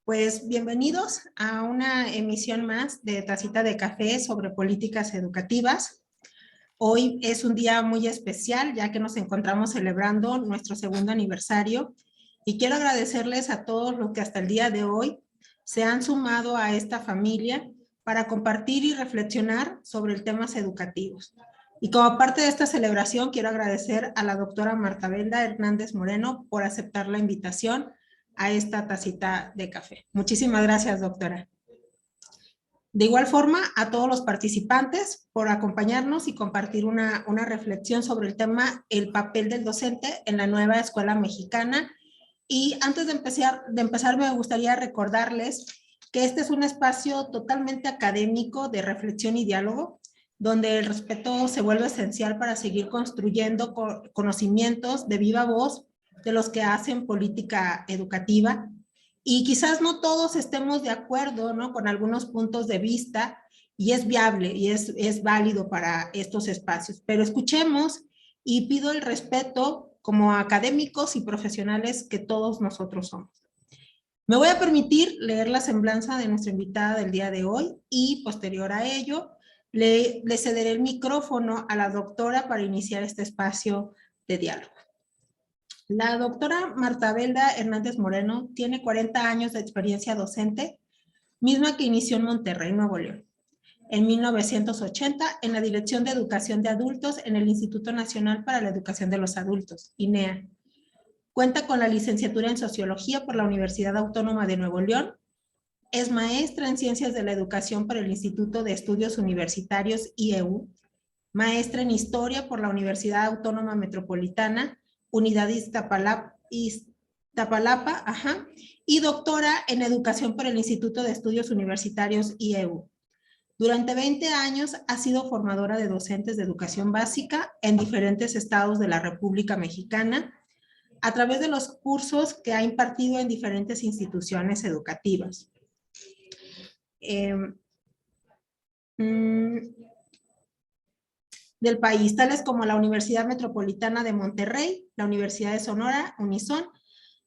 Pues bienvenidos a una emisión más de Tacita de Café sobre políticas educativas. Hoy es un día muy especial ya que nos encontramos celebrando nuestro segundo aniversario y quiero agradecerles a todos los que hasta el día de hoy se han sumado a esta familia para compartir y reflexionar sobre temas educativos. Y como parte de esta celebración quiero agradecer a la doctora Martabelda Hernández Moreno por aceptar la invitación a esta tacita de café. Muchísimas gracias, doctora. De igual forma, a todos los participantes por acompañarnos y compartir una reflexión sobre el tema el papel del docente en la nueva escuela mexicana. Y antes de empezar me gustaría recordarles que este es un espacio totalmente académico de reflexión y diálogo, donde el respeto se vuelve esencial para seguir construyendo conocimientos de viva voz de los que hacen política educativa. Y quizás no todos estemos de acuerdo, ¿no?, con algunos puntos de vista, y es viable y es válido para estos espacios, pero escuchemos y pido el respeto como académicos y profesionales que todos nosotros somos. Me voy a permitir leer la semblanza de nuestra invitada del día de hoy y posterior a ello le cederé el micrófono a la doctora para iniciar este espacio de diálogo. La doctora Martabelda Hernández Moreno tiene 40 años de experiencia docente, misma que inició en Monterrey, Nuevo León, en 1980 en la Dirección de Educación de Adultos en el Instituto Nacional para la Educación de los Adultos, INEA. Cuenta con la licenciatura en Sociología por la Universidad Autónoma de Nuevo León. Es maestra en Ciencias de la Educación por el Instituto de Estudios Universitarios IEU. Maestra en Historia por la Universidad Autónoma Metropolitana, Unidad Iztapalapa, y doctora en Educación por el Instituto de Estudios Universitarios IEU. Durante 20 años ha sido formadora de docentes de educación básica en diferentes estados de la República Mexicana, a través de los cursos que ha impartido en diferentes instituciones educativas. Del país, tales como la Universidad Metropolitana de Monterrey, la Universidad de Sonora, Unison,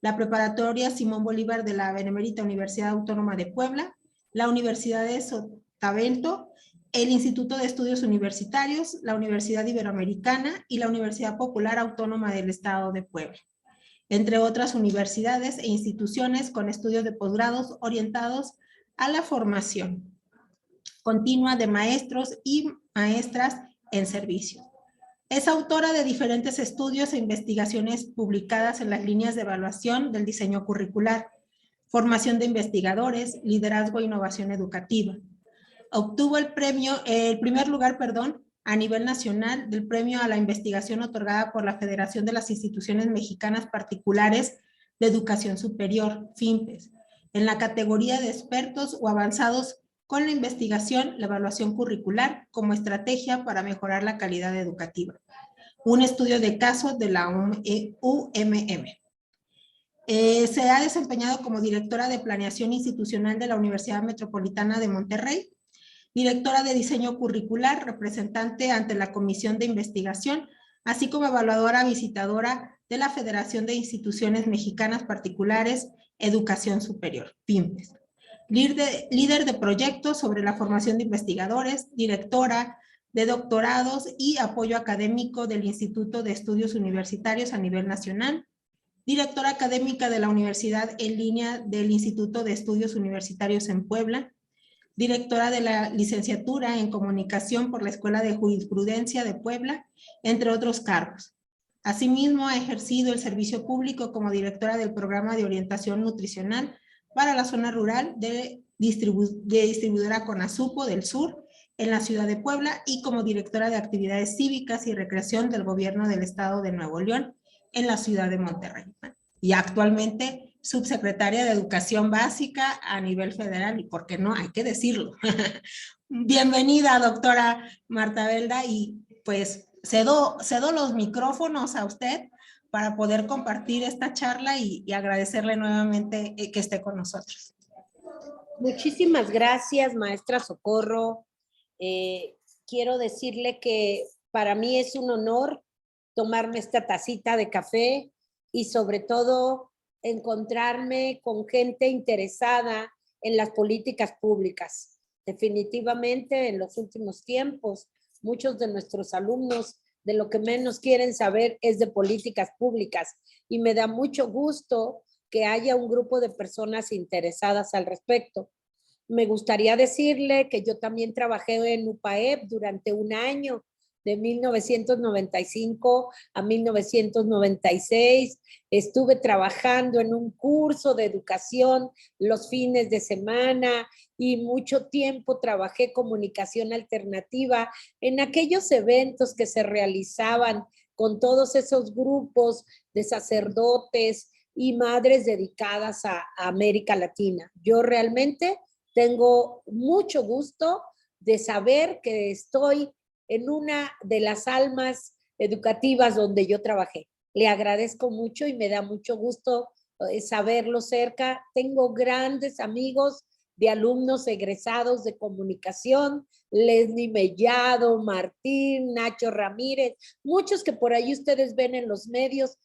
la Preparatoria Simón Bolívar de la Benemérita Universidad Autónoma de Puebla, la Universidad de Sotavento, el Instituto de Estudios Universitarios, la Universidad Iberoamericana y la Universidad Popular Autónoma del Estado de Puebla, entre otras universidades e instituciones con estudios de posgrados orientados a la formación continua de maestros y maestras en servicio. Es autora de diferentes estudios e investigaciones publicadas en las líneas de evaluación del diseño curricular, formación de investigadores, liderazgo e innovación educativa. Obtuvo el primer lugar a nivel nacional del premio a la investigación otorgada por la Federación de las Instituciones Mexicanas Particulares de Educación Superior, FIMPES, en la categoría de expertos o avanzados con la investigación, la evaluación curricular como estrategia para mejorar la calidad educativa. Un estudio de caso de la UMM. Se ha desempeñado como directora de Planeación Institucional de la Universidad Metropolitana de Monterrey, directora de Diseño Curricular, representante ante la Comisión de Investigación, así como evaluadora visitadora de la Federación de Instituciones Mexicanas Particulares Educación Superior, FIMPES. Líder de proyectos sobre la formación de investigadores, directora de doctorados y apoyo académico del Instituto de Estudios Universitarios a nivel nacional, directora académica de la Universidad en Línea del Instituto de Estudios Universitarios en Puebla, directora de la licenciatura en Comunicación por la Escuela de Jurisprudencia de Puebla, entre otros cargos. Asimismo, ha ejercido el servicio público como directora del Programa de Orientación Nutricional para la zona rural de distribuidora Conasupo del Sur en la ciudad de Puebla y como directora de actividades cívicas y recreación del gobierno del estado de Nuevo León en la ciudad de Monterrey. Y actualmente subsecretaria de Educación Básica a nivel federal, y por qué no, hay que decirlo. Bienvenida, doctora Martabelda, y pues cedo los micrófonos a usted para poder compartir esta charla y agradecerle nuevamente que esté con nosotros. Muchísimas gracias, maestra Socorro. Quiero decirle que para mí es un honor tomarme esta tacita de café y sobre todo encontrarme con gente interesada en las políticas públicas. Definitivamente, en los últimos tiempos, muchos de nuestros alumnos de lo que menos quieren saber es de políticas públicas, y me da mucho gusto que haya un grupo de personas interesadas al respecto. Me gustaría decirle que yo también trabajé en UPAEP durante un año, de 1995 a 1996. Estuve trabajando en un curso de educación los fines de semana y mucho tiempo trabajé comunicación alternativa en aquellos eventos que se realizaban con todos esos grupos de sacerdotes y madres dedicadas a América Latina. Yo realmente tengo mucho gusto de saber que estoy en una de las almas educativas donde yo trabajé. Le agradezco mucho y me da mucho gusto saberlo cerca. Tengo grandes amigos de alumnos egresados de comunicación, Leslie Mellado, Martín, Nacho Ramírez, muchos que por ahí ustedes ven en los medios,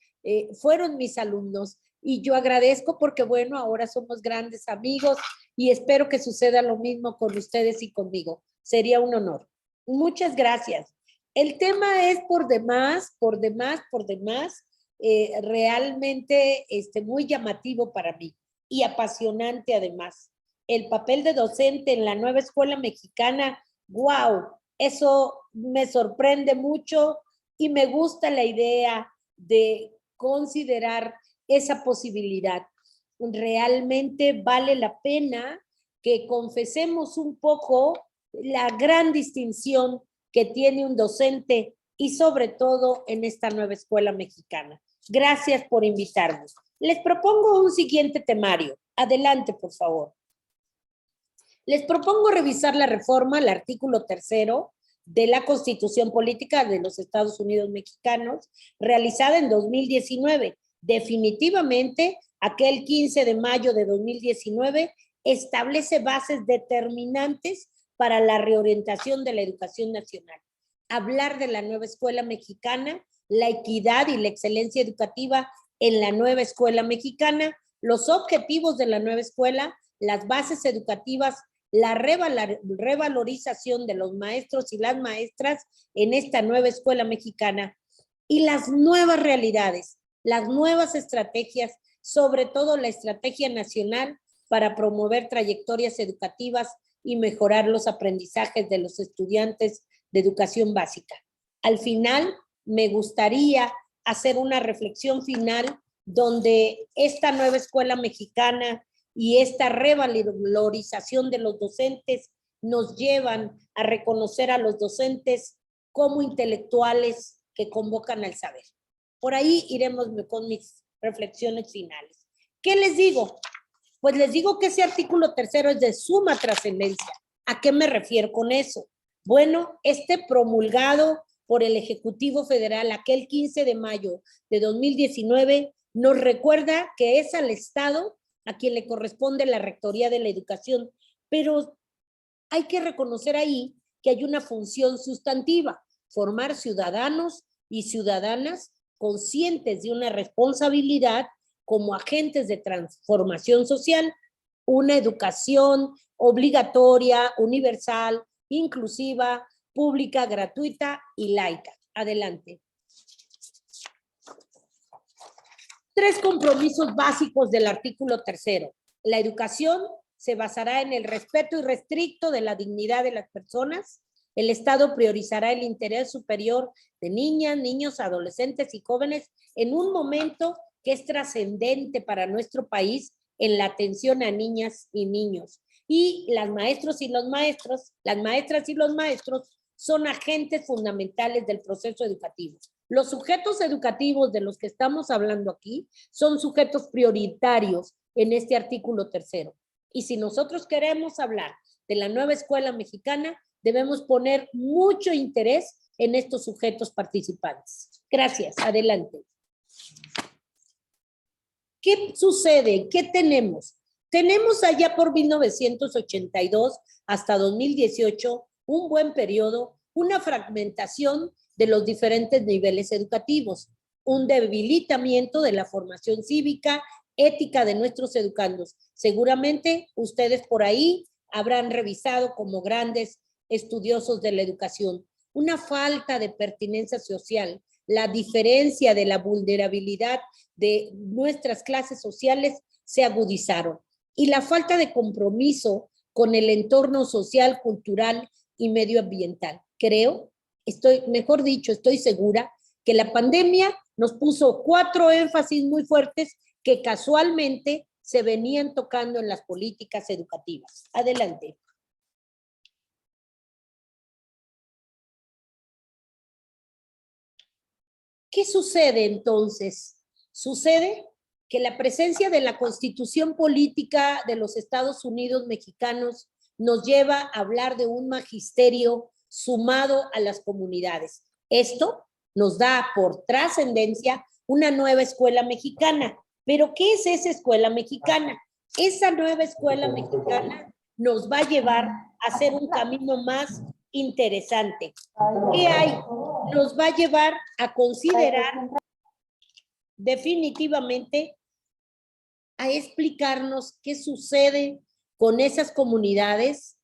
fueron mis alumnos. Y yo agradezco porque, bueno, ahora somos grandes amigos y espero que suceda lo mismo con ustedes y conmigo. Sería un honor. Muchas gracias. El tema es por demás, realmente muy llamativo para mí y apasionante además. El papel de docente en la nueva escuela mexicana, wow, eso me sorprende mucho y me gusta la idea de considerar esa posibilidad. Realmente vale la pena que confesemos un poco la gran distinción que tiene un docente y sobre todo en esta nueva escuela mexicana. Gracias por invitarme. Les propongo un siguiente temario. Adelante, por favor. Les propongo revisar la reforma al artículo 3º de la Constitución Política de los Estados Unidos Mexicanos, realizada en 2019. Definitivamente, aquel 15 de mayo de 2019 establece bases determinantes para la reorientación de la educación nacional. Hablar de la nueva escuela mexicana, la equidad y la excelencia educativa en la nueva escuela mexicana, los objetivos de la nueva escuela, las bases educativas, la revalorización de los maestros y las maestras en esta nueva escuela mexicana y las nuevas realidades, las nuevas estrategias, sobre todo la estrategia nacional para promover trayectorias educativas y mejorar los aprendizajes de los estudiantes de educación básica. Al final, me gustaría hacer una reflexión final donde esta nueva escuela mexicana y esta revalorización de los docentes nos llevan a reconocer a los docentes como intelectuales que convocan al saber. Por ahí iremos con mis reflexiones finales. ¿Qué les digo? Pues les digo que ese artículo 3º es de suma trascendencia. ¿A qué me refiero con eso? Bueno, promulgado por el Ejecutivo Federal aquel 15 de mayo de 2019 nos recuerda que es al Estado a quien le corresponde la rectoría de la educación, pero hay que reconocer ahí que hay una función sustantiva, formar ciudadanos y ciudadanas conscientes de una responsabilidad como agentes de transformación social, una educación obligatoria, universal, inclusiva, pública, gratuita y laica. Adelante. 3 compromisos básicos del artículo 3º. La educación se basará en el respeto irrestricto de la dignidad de las personas. El Estado priorizará el interés superior de niñas, niños, adolescentes y jóvenes en un momento que es trascendente para nuestro país en la atención a niñas y niños. Y las maestras y los maestros son agentes fundamentales del proceso educativo. Los sujetos educativos de los que estamos hablando aquí son sujetos prioritarios en este artículo 3º. Y si nosotros queremos hablar de la nueva escuela mexicana, debemos poner mucho interés en estos sujetos participantes. Gracias. Adelante. ¿Qué sucede? ¿Qué tenemos? Tenemos allá por 1982 hasta 2018 un buen periodo, una fragmentación de los diferentes niveles educativos, un debilitamiento de la formación cívica ética de nuestros educandos. Seguramente ustedes por ahí habrán revisado como grandes estudiosos de la educación. Una falta de pertinencia social, la diferencia de la vulnerabilidad de nuestras clases sociales se agudizaron y la falta de compromiso con el entorno social, cultural y medioambiental. Estoy segura que la pandemia nos puso 4 énfasis muy fuertes que casualmente se venían tocando en las políticas educativas. Adelante. ¿Qué sucede entonces? Sucede que la presencia de la Constitución Política de los Estados Unidos mexicanos nos lleva a hablar de un magisterio sumado a las comunidades. Esto nos da por trascendencia una nueva escuela mexicana. ¿Pero qué es esa escuela mexicana? Esa nueva escuela mexicana nos va a llevar a hacer un camino más interesante. ¿Qué hay? Nos va a llevar a considerar definitivamente a explicarnos qué sucede con esas comunidades,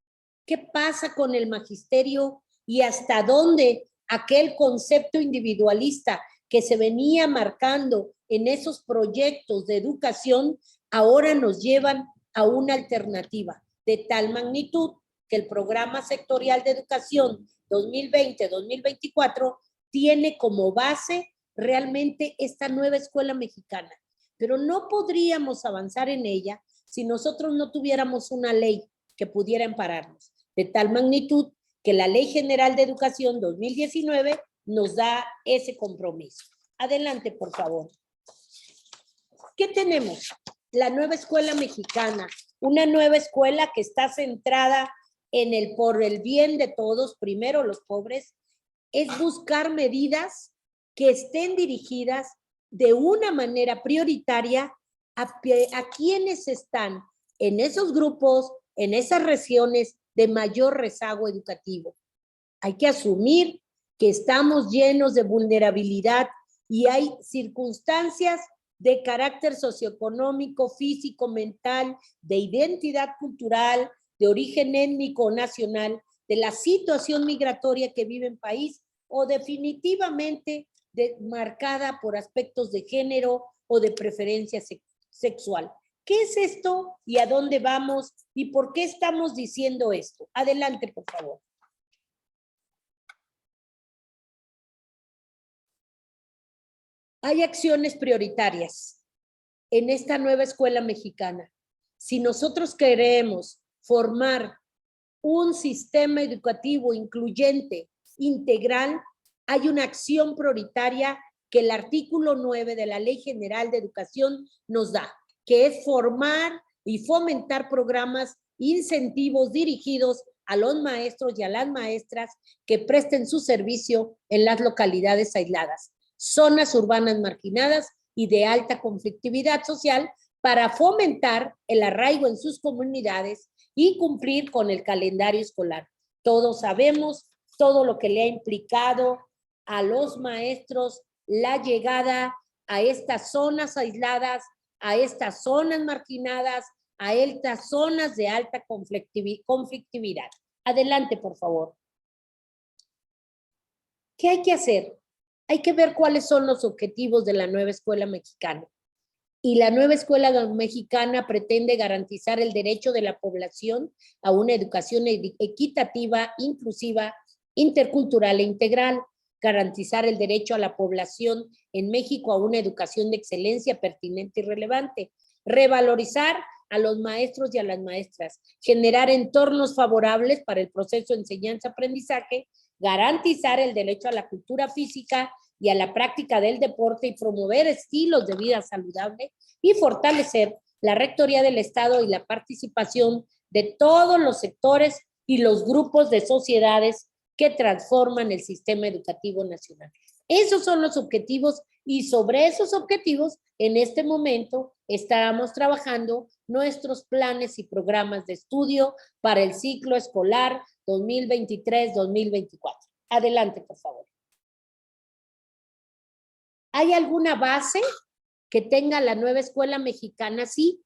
qué pasa con el magisterio y hasta dónde aquel concepto individualista que se venía marcando en esos proyectos de educación ahora nos llevan a una alternativa de tal magnitud que el programa sectorial de educación 2020-2024 tiene como base realmente esta nueva escuela mexicana. Pero no podríamos avanzar en ella si nosotros no tuviéramos una ley que pudiera ampararnos, de tal magnitud que la Ley General de Educación 2019 nos da ese compromiso. Adelante, por favor. ¿Qué tenemos? La nueva escuela mexicana, una nueva escuela que está centrada en el por el bien de todos, primero los pobres, es buscar medidas que estén dirigidas de una manera prioritaria a quienes están en esos grupos, en esas regiones de mayor rezago educativo. Hay que asumir que estamos llenos de vulnerabilidad y hay circunstancias de carácter socioeconómico, físico, mental, de identidad cultural, de origen étnico o nacional, de la situación migratoria que vive el país o definitivamente marcada por aspectos de género o de preferencia sexual. ¿Qué es esto y a dónde vamos y por qué estamos diciendo esto? Adelante, por favor. Hay acciones prioritarias en esta nueva escuela mexicana. Si nosotros queremos formar un sistema educativo incluyente, integral, hay una acción prioritaria que el artículo 9 de la Ley General de Educación nos da, que es formar y fomentar programas, incentivos dirigidos a los maestros y a las maestras que presten su servicio en las localidades aisladas, zonas urbanas marginadas y de alta conflictividad social para fomentar el arraigo en sus comunidades y cumplir con el calendario escolar. Todos sabemos todo lo que le ha implicado a los maestros la llegada a estas zonas aisladas, a estas zonas marginadas, a estas zonas de alta conflictividad. Adelante, por favor. ¿Qué hay que hacer? Hay que ver cuáles son los objetivos de la nueva escuela mexicana. Y la nueva escuela mexicana pretende garantizar el derecho de la población a una educación equitativa, inclusiva, intercultural e integral, garantizar el derecho a la población en México a una educación de excelencia pertinente y relevante, revalorizar a los maestros y a las maestras, generar entornos favorables para el proceso de enseñanza-aprendizaje, garantizar el derecho a la cultura física y a la práctica del deporte y promover estilos de vida saludable y fortalecer la Rectoría del Estado y la participación de todos los sectores y los grupos de sociedades que transforman el sistema educativo nacional. Esos son los objetivos y sobre esos objetivos en este momento estamos trabajando nuestros planes y programas de estudio para el ciclo escolar 2023-2024. Adelante, por favor. ¿Hay alguna base que tenga la nueva escuela mexicana, sí,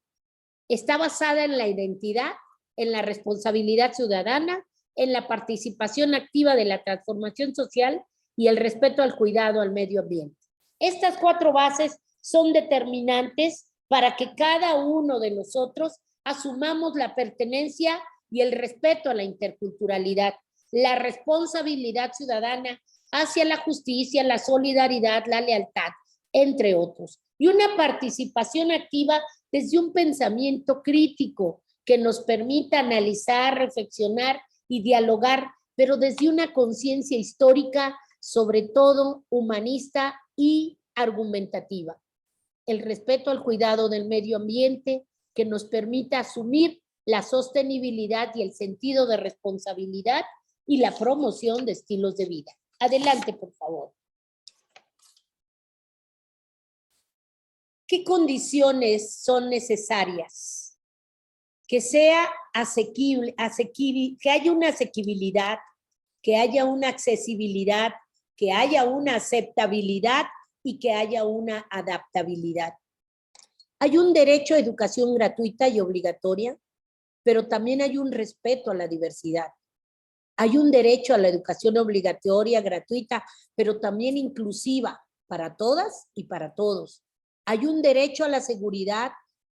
está basada en la identidad, en la responsabilidad ciudadana, en la participación activa de la transformación social y el respeto al cuidado al medio ambiente. Estas 4 bases son determinantes para que cada uno de nosotros asumamos la pertenencia y el respeto a la interculturalidad, la responsabilidad ciudadana hacia la justicia, la solidaridad, la lealtad, entre otros. Y una participación activa desde un pensamiento crítico que nos permita analizar, reflexionar y dialogar, pero desde una conciencia histórica, sobre todo humanista y argumentativa. El respeto al cuidado del medio ambiente que nos permita asumir la sostenibilidad y el sentido de responsabilidad y la promoción de estilos de vida. Adelante, por favor. ¿Qué condiciones son necesarias? Que sea asequible, que haya una asequibilidad, que haya una accesibilidad, que haya una aceptabilidad y que haya una adaptabilidad. Hay un derecho a educación gratuita y obligatoria, pero también hay un respeto a la diversidad. Hay un derecho a la educación obligatoria, gratuita, pero también inclusiva para todas y para todos. Hay un derecho a la seguridad,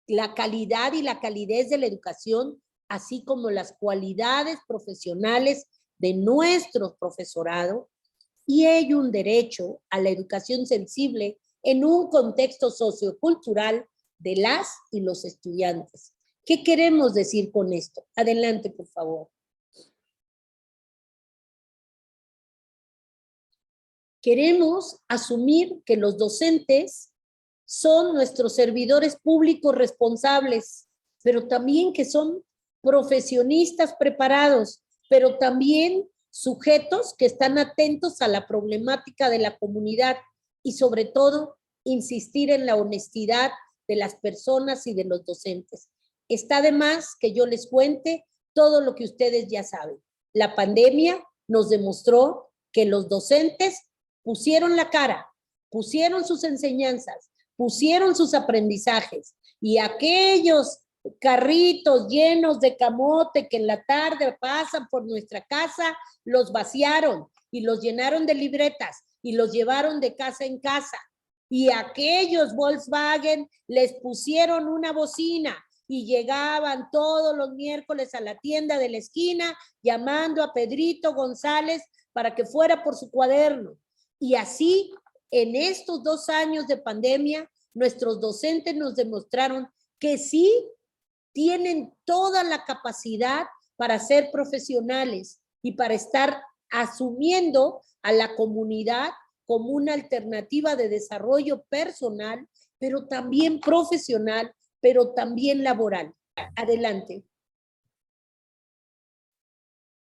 la calidad y la calidez de la educación, así como las cualidades profesionales de nuestro profesorado. Y hay un derecho a la educación sensible en un contexto sociocultural de las y los estudiantes. ¿Qué queremos decir con esto? Adelante, por favor. Queremos asumir que los docentes son nuestros servidores públicos responsables, pero también que son profesionistas preparados, pero también sujetos que están atentos a la problemática de la comunidad y sobre todo insistir en la honestidad de las personas y de los docentes. Está de más que yo les cuente todo lo que ustedes ya saben. La pandemia nos demostró que los docentes pusieron la cara, pusieron sus enseñanzas, pusieron sus aprendizajes y aquellos carritos llenos de camote que en la tarde pasan por nuestra casa, los vaciaron y los llenaron de libretas y los llevaron de casa en casa. Y aquellos Volkswagen les pusieron una bocina y llegaban todos los miércoles a la tienda de la esquina llamando a Pedrito González para que fuera por su cuaderno. Y así, en estos 2 años de pandemia, nuestros docentes nos demostraron que sí tienen toda la capacidad para ser profesionales y para estar asumiendo a la comunidad como una alternativa de desarrollo personal, pero también profesional, pero también laboral. Adelante.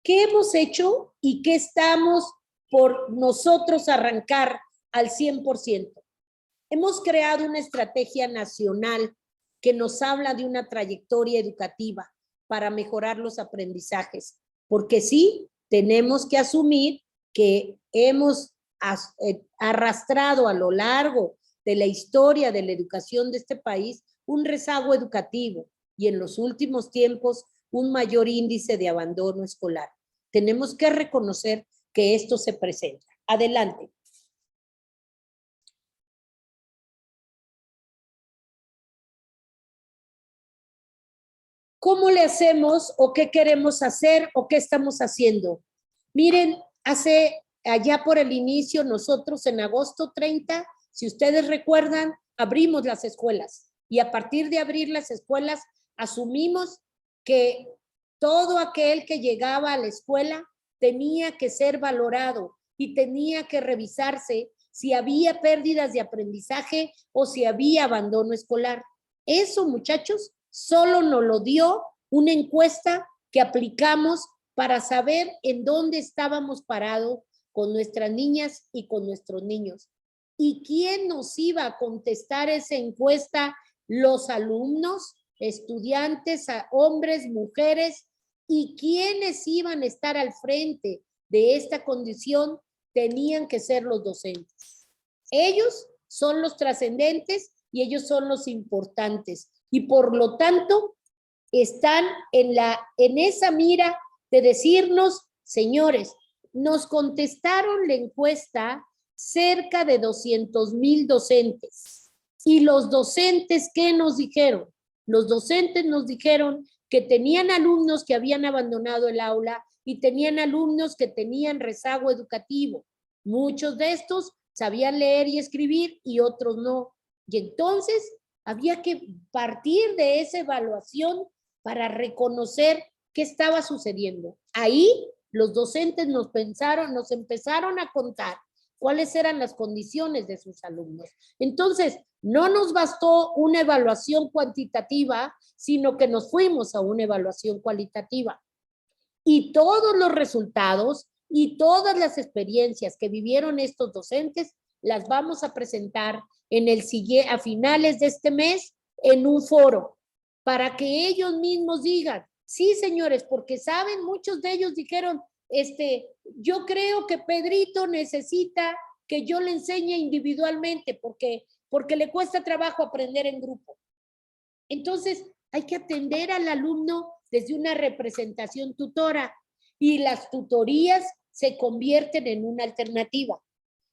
¿Qué hemos hecho y qué estamos por nosotros arrancar al 100%? Hemos creado una estrategia nacional que nos habla de una trayectoria educativa para mejorar los aprendizajes, porque sí, tenemos que asumir que hemos arrastrado a lo largo de la historia de la educación de este país un rezago educativo y en los últimos tiempos un mayor índice de abandono escolar. Tenemos que reconocer que esto se presenta. Adelante. ¿Cómo le hacemos o qué queremos hacer o qué estamos haciendo? Miren, allá por el inicio, nosotros en agosto 30, si ustedes recuerdan, abrimos las escuelas y a partir de abrir las escuelas asumimos que todo aquel que llegaba a la escuela tenía que ser valorado y tenía que revisarse si había pérdidas de aprendizaje o si había abandono escolar. Eso, muchachos, solo nos lo dio una encuesta que aplicamos para saber en dónde estábamos parados con nuestras niñas y con nuestros niños. ¿Y quién nos iba a contestar esa encuesta? Los alumnos, estudiantes, hombres, mujeres, y quienes iban a estar al frente de esta condición tenían que ser los docentes. Ellos son los trascendentes y ellos son los importantes. Y por lo tanto, están en esa mira de decirnos, señores, nos contestaron la encuesta cerca de 200,000 docentes. ¿Y los docentes qué nos dijeron? Los docentes nos dijeron que tenían alumnos que habían abandonado el aula y tenían alumnos que tenían rezago educativo. Muchos de estos sabían leer y escribir y otros no. Y entonces había que partir de esa evaluación para reconocer qué estaba sucediendo. Ahí los docentes nos empezaron a contar cuáles eran las condiciones de sus alumnos. Entonces, no nos bastó una evaluación cuantitativa, sino que nos fuimos a una evaluación cualitativa. Y todos los resultados y todas las experiencias que vivieron estos docentes las vamos a presentar a finales de este mes en un foro para que ellos mismos digan, sí, señores, porque saben, muchos de ellos dijeron, yo creo que Pedrito necesita que yo le enseñe individualmente porque le cuesta trabajo aprender en grupo. Entonces, hay que atender al alumno desde una representación tutora y las tutorías se convierten en una alternativa.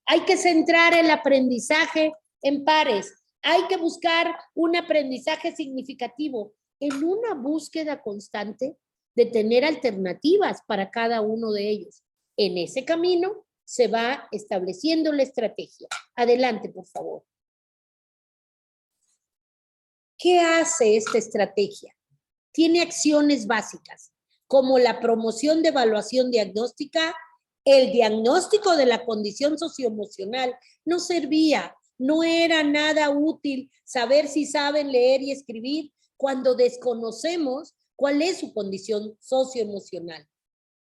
Hay que centrar el aprendizaje en pares. Hay que buscar un aprendizaje significativo en una búsqueda constante de tener alternativas para cada uno de ellos. En ese camino se va estableciendo la estrategia. Adelante, por favor. ¿Qué hace esta estrategia? Tiene acciones básicas, como la promoción de evaluación diagnóstica. El diagnóstico de la condición socioemocional no servía, no era nada útil saber si saben leer y escribir cuando desconocemos cuál es su condición socioemocional.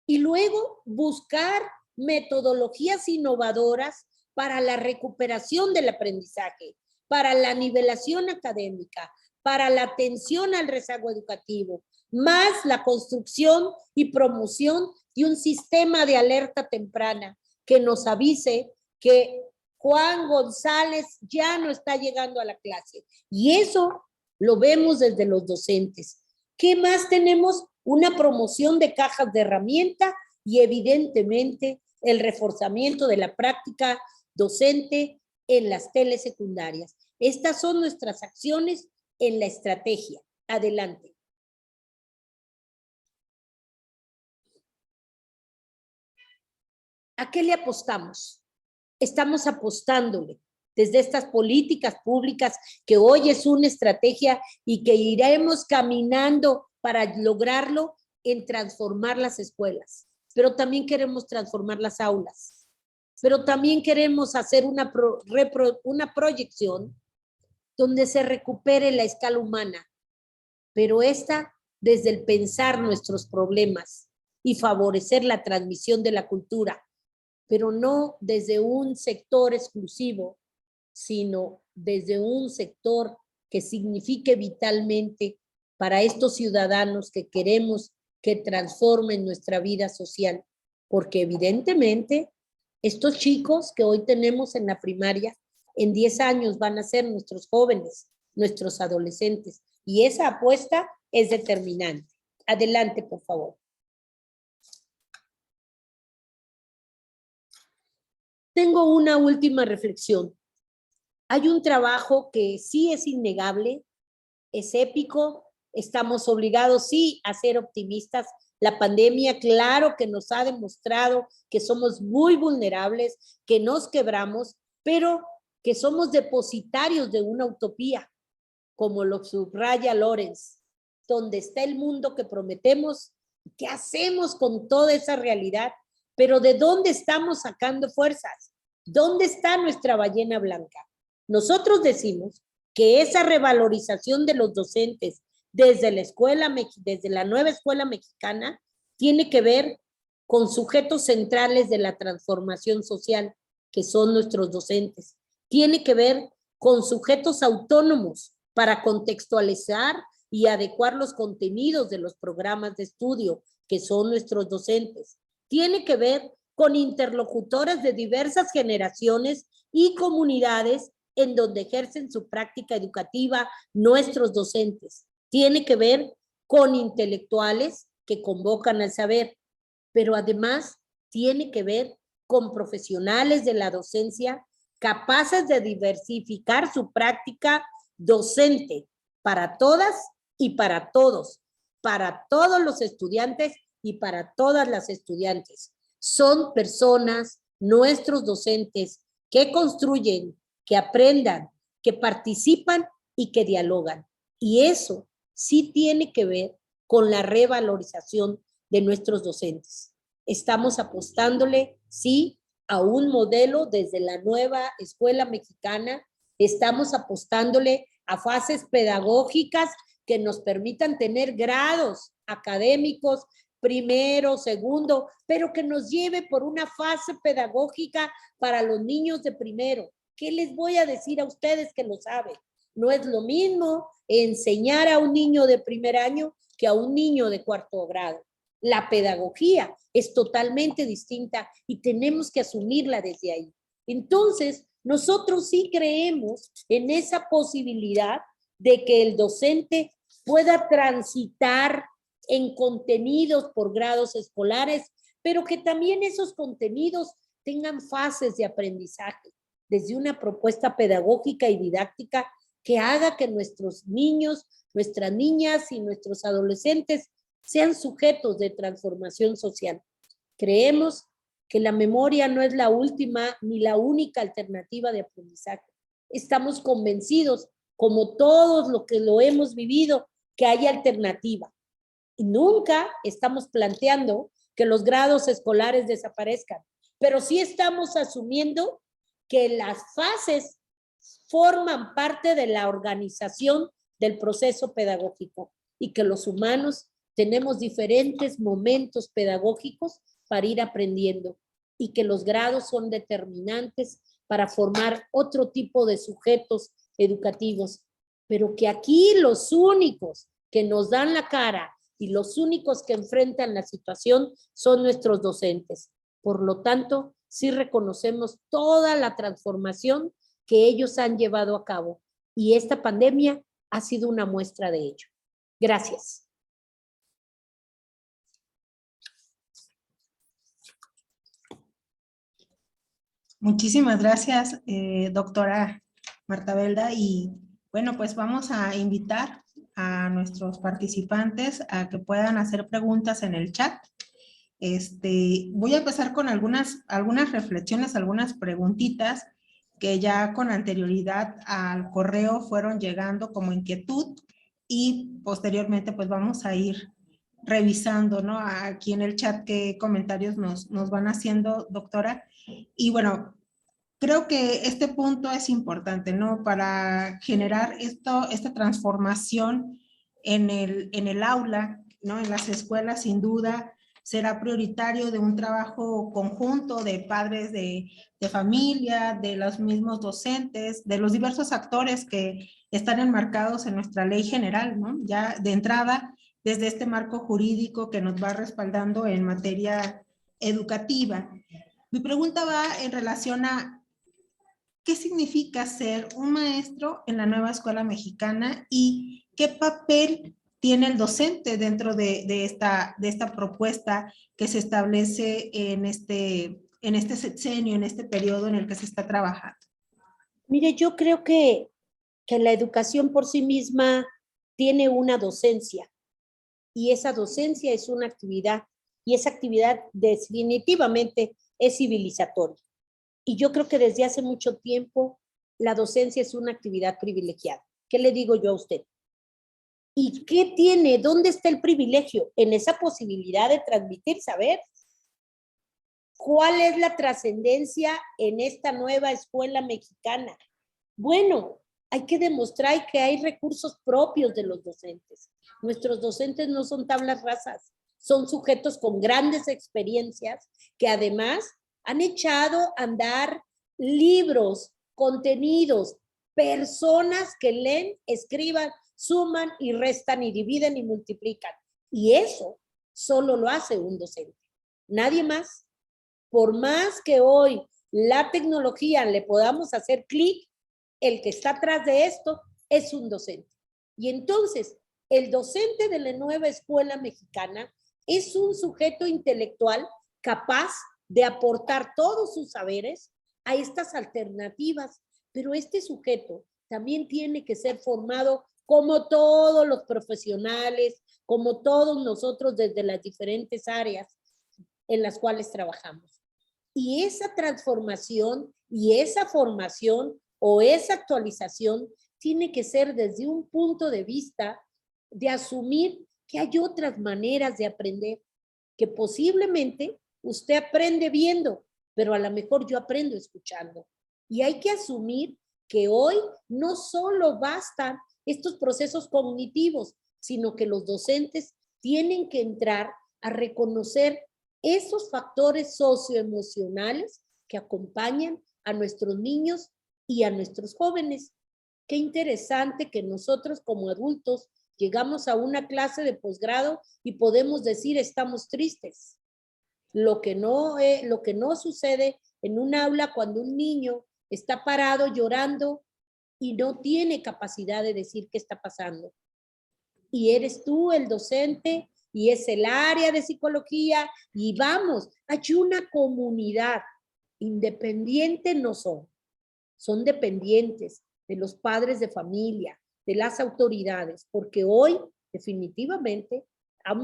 Y luego buscar metodologías innovadoras para la recuperación del aprendizaje, para la nivelación académica, para la atención al rezago educativo, más la construcción y promoción de un sistema de alerta temprana que nos avise que Juan González ya no está llegando a la clase. Y eso lo vemos desde los docentes. ¿Qué más tenemos? Una promoción de cajas de herramienta y evidentemente el reforzamiento de la práctica docente en las telesecundarias. Estas son nuestras acciones en la estrategia. Adelante. ¿A qué le apostamos? Estamos apostándole desde estas políticas públicas que hoy es una estrategia y que iremos caminando para lograrlo en transformar las escuelas. Pero también queremos transformar las aulas. Pero también queremos hacer una proyección donde se recupere la escala humana, pero esta desde el pensar nuestros problemas y favorecer la transmisión de la cultura, pero no desde un sector exclusivo, sino desde un sector que signifique vitalmente para estos ciudadanos que queremos que transformen nuestra vida social, porque evidentemente estos chicos que hoy tenemos en la primaria, en 10 años van a ser nuestros jóvenes, nuestros adolescentes, y esa apuesta es determinante. Adelante, por favor. Tengo una última reflexión. Hay un trabajo que sí es innegable, es épico, estamos obligados sí a ser optimistas. La pandemia, claro que nos ha demostrado que somos muy vulnerables, que nos quebramos, pero que somos depositarios de una utopía, como lo subraya Lorenz, donde está el mundo que prometemos, ¿qué hacemos con toda esa realidad? Pero ¿de dónde estamos sacando fuerzas? ¿Dónde está nuestra ballena blanca? Nosotros decimos que esa revalorización de los docentes desde la nueva escuela mexicana tiene que ver con sujetos centrales de la transformación social, que son nuestros docentes. Tiene que ver con sujetos autónomos para contextualizar y adecuar los contenidos de los programas de estudio, que son nuestros docentes. Tiene que ver con interlocutores de diversas generaciones y comunidades en donde ejercen su práctica educativa nuestros docentes. Tiene que ver con intelectuales que convocan al saber, pero además tiene que ver con profesionales de la docencia capaces de diversificar su práctica docente para todas y para todos los estudiantes y para todas las estudiantes. Son personas, nuestros docentes, que construyen, que aprendan, que participan y que dialogan. Y eso sí tiene que ver con la revalorización de nuestros docentes. Estamos apostándole, sí, a un modelo desde la nueva escuela mexicana. Estamos apostándole a fases pedagógicas que nos permitan tener grados académicos, primero, segundo, pero que nos lleve por una fase pedagógica para los niños de primero. ¿Qué les voy a decir a ustedes que lo saben? No es lo mismo enseñar a un niño de primer año que a un niño de cuarto grado. La pedagogía es totalmente distinta y tenemos que asumirla desde ahí. Entonces, nosotros sí creemos en esa posibilidad de que el docente pueda transitar en contenidos por grados escolares, pero que también esos contenidos tengan fases de aprendizaje, desde una propuesta pedagógica y didáctica que haga que nuestros niños, nuestras niñas y nuestros adolescentes sean sujetos de transformación social. Creemos que la memoria no es la última ni la única alternativa de aprendizaje. Estamos convencidos, como todos los que lo hemos vivido, que hay alternativa. Y nunca estamos planteando que los grados escolares desaparezcan, pero sí estamos asumiendo que las fases forman parte de la organización del proceso pedagógico y que los humanos tenemos diferentes momentos pedagógicos para ir aprendiendo y que los grados son determinantes para formar otro tipo de sujetos educativos, pero que aquí los únicos que nos dan la cara y los únicos que enfrentan la situación son nuestros docentes. Por lo tanto, sí reconocemos toda la transformación que ellos han llevado a cabo y esta pandemia ha sido una muestra de ello. Gracias. Muchísimas gracias, doctora Marta Belda. Y bueno, pues vamos a invitar a nuestros participantes a que puedan hacer preguntas en el chat. Voy a empezar con algunas reflexiones, algunas preguntitas que ya con anterioridad al correo fueron llegando como inquietud y posteriormente pues vamos a ir revisando, ¿no? Aquí en el chat qué comentarios nos van haciendo, doctora. Y bueno, creo que este punto es importante, ¿no? Para generar esta transformación en el aula, ¿no? En las escuelas, sin duda, será prioritario de un trabajo conjunto de padres de familia, de los mismos docentes, de los diversos actores que están enmarcados en nuestra ley general, ¿no? Ya de entrada, desde este marco jurídico que nos va respaldando en materia educativa. Mi pregunta va en relación a ¿qué significa ser un maestro en la nueva escuela mexicana y qué papel tiene el docente dentro de esta propuesta que se establece en este sexenio, en este periodo en el que se está trabajando? Mire, yo creo que la educación por sí misma tiene una docencia y esa docencia es una actividad y esa actividad definitivamente es civilizatoria. Y yo creo que desde hace mucho tiempo la docencia es una actividad privilegiada. ¿Qué le digo yo a usted? ¿Y qué tiene? ¿Dónde está el privilegio? En esa posibilidad de transmitir saber. ¿Cuál es la trascendencia en esta nueva escuela mexicana? Bueno, hay que demostrar que hay recursos propios de los docentes. Nuestros docentes no son tablas rasas, son sujetos con grandes experiencias que además han echado a andar libros, contenidos, personas que leen, escriban, suman y restan y dividen y multiplican. Y eso solo lo hace un docente. Nadie más. Por más que hoy la tecnología le podamos hacer clic, el que está atrás de esto es un docente. Y entonces, el docente de la nueva escuela mexicana es un sujeto intelectual capaz de aportar todos sus saberes a estas alternativas, pero este sujeto también tiene que ser formado como todos los profesionales, como todos nosotros desde las diferentes áreas en las cuales trabajamos. Y esa transformación y esa formación o esa actualización tiene que ser desde un punto de vista de asumir que hay otras maneras de aprender, que posiblemente usted aprende viendo, pero a lo mejor yo aprendo escuchando. Y hay que asumir que hoy no solo bastan estos procesos cognitivos, sino que los docentes tienen que entrar a reconocer esos factores socioemocionales que acompañan a nuestros niños y a nuestros jóvenes. Qué interesante que nosotros como adultos llegamos a una clase de posgrado y podemos decir estamos tristes. Lo que no sucede en un aula cuando un niño está parado llorando y no tiene capacidad de decir qué está pasando. Y eres tú el docente y es el área de psicología y vamos, hay una comunidad independiente, no son dependientes de los padres de familia, de las autoridades, porque hoy definitivamente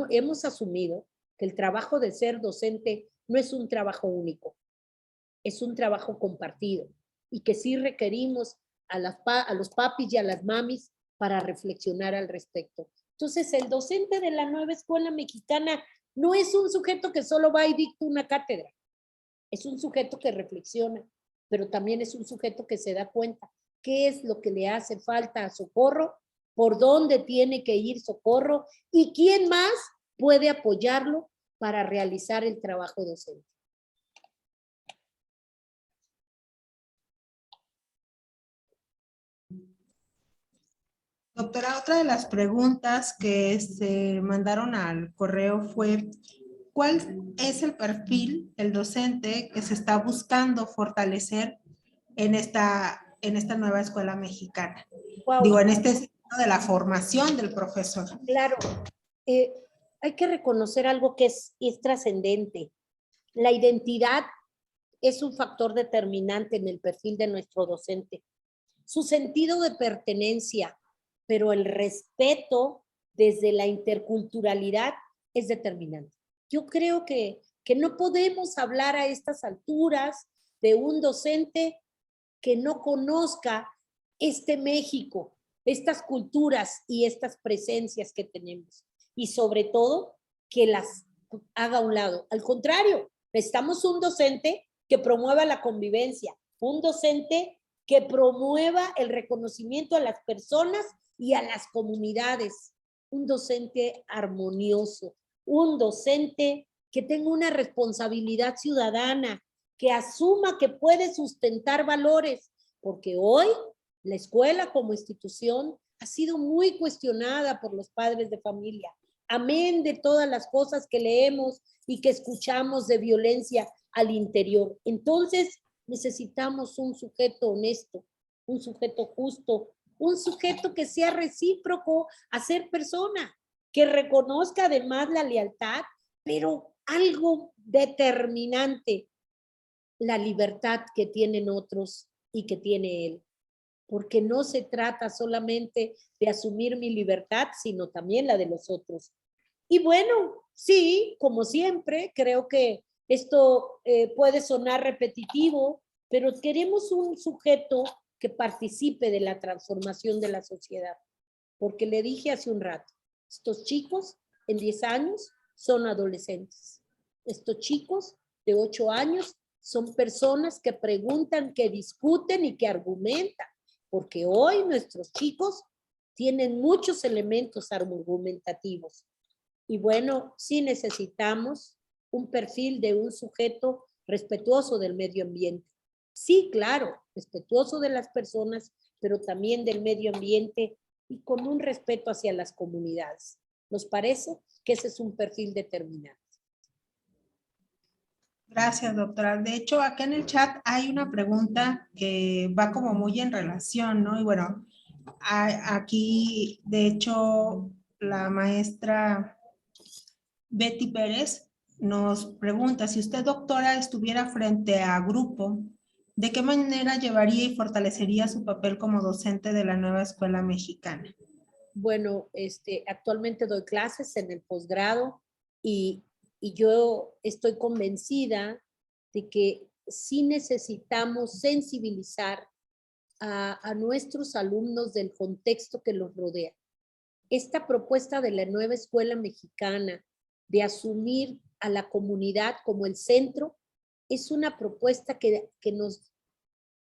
hemos asumido que el trabajo de ser docente no es un trabajo único, es un trabajo compartido y que sí requerimos a los papis y a las mamis para reflexionar al respecto. Entonces, el docente de la nueva escuela mexicana no es un sujeto que solo va y dicta una cátedra, es un sujeto que reflexiona, pero también es un sujeto que se da cuenta qué es lo que le hace falta a Socorro, por dónde tiene que ir Socorro y quién más puede apoyarlo para realizar el trabajo docente. Doctora, otra de las preguntas que se mandaron al correo fue, ¿cuál es el perfil del docente que se está buscando fortalecer en esta nueva escuela mexicana? Wow. Digo, en este sentido de la formación del profesor. Claro, hay que reconocer algo que es trascendente. La identidad es un factor determinante en el perfil de nuestro docente. Su sentido de pertenencia, pero el respeto desde la interculturalidad es determinante. Yo creo que no podemos hablar a estas alturas de un docente que no conozca este México, estas culturas y estas presencias que tenemos. Y sobre todo, que las haga a un lado. Al contrario, necesitamos un docente que promueva la convivencia, un docente que promueva el reconocimiento a las personas y a las comunidades, un docente armonioso, un docente que tenga una responsabilidad ciudadana, que asuma que puede sustentar valores, porque hoy la escuela como institución ha sido muy cuestionada por los padres de familia, amén de todas las cosas que leemos y que escuchamos de violencia al interior. Entonces, necesitamos un sujeto honesto, un sujeto justo, un sujeto que sea recíproco a ser persona, que reconozca además la lealtad, pero algo determinante, la libertad que tienen otros y que tiene él. Porque no se trata solamente de asumir mi libertad, sino también la de los otros. Y bueno, sí, como siempre, creo que esto puede sonar repetitivo, pero queremos un sujeto que participe de la transformación de la sociedad. Porque le dije hace un rato, estos chicos en 10 años son adolescentes. Estos chicos de 8 años son personas que preguntan, que discuten y que argumentan. Porque hoy nuestros chicos tienen muchos elementos argumentativos. Y bueno, sí necesitamos un perfil de un sujeto respetuoso del medio ambiente. Sí, claro, respetuoso de las personas, pero también del medio ambiente y con un respeto hacia las comunidades. ¿Nos parece que ese es un perfil determinante? Gracias, doctora. De hecho, acá en el chat hay una pregunta que va como muy en relación, ¿no? Y bueno, aquí, de hecho, la maestra Betty Pérez nos pregunta, si usted, doctora, estuviera frente a grupo, ¿de qué manera llevaría y fortalecería su papel como docente de la nueva escuela mexicana? Bueno, actualmente doy clases en el posgrado y, y yo estoy convencida de que sí necesitamos sensibilizar a nuestros alumnos del contexto que los rodea. Esta propuesta de la nueva escuela mexicana de asumir a la comunidad como el centro es una propuesta que nos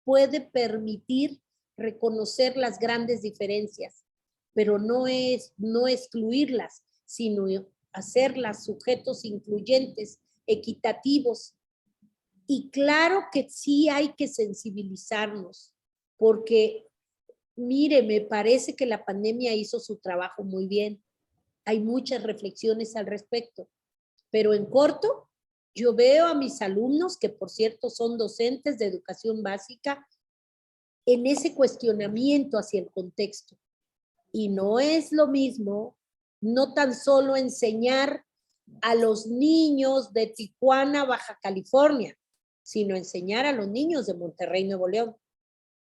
puede permitir reconocer las grandes diferencias, pero no excluirlas, sino hacerlas sujetos incluyentes, equitativos. Y claro que sí hay que sensibilizarnos, porque mire, me parece que la pandemia hizo su trabajo muy bien. Hay muchas reflexiones al respecto, pero en corto, yo veo a mis alumnos, que por cierto son docentes de educación básica, en ese cuestionamiento hacia el contexto. Y no es lo mismo, no tan solo enseñar a los niños de Tijuana, Baja California, sino enseñar a los niños de Monterrey, Nuevo León.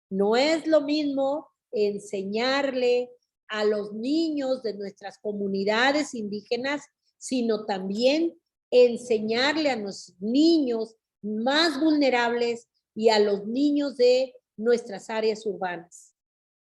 No es lo mismo enseñarle a los niños de nuestras comunidades indígenas, sino también enseñarle a los niños más vulnerables y a los niños de nuestras áreas urbanas.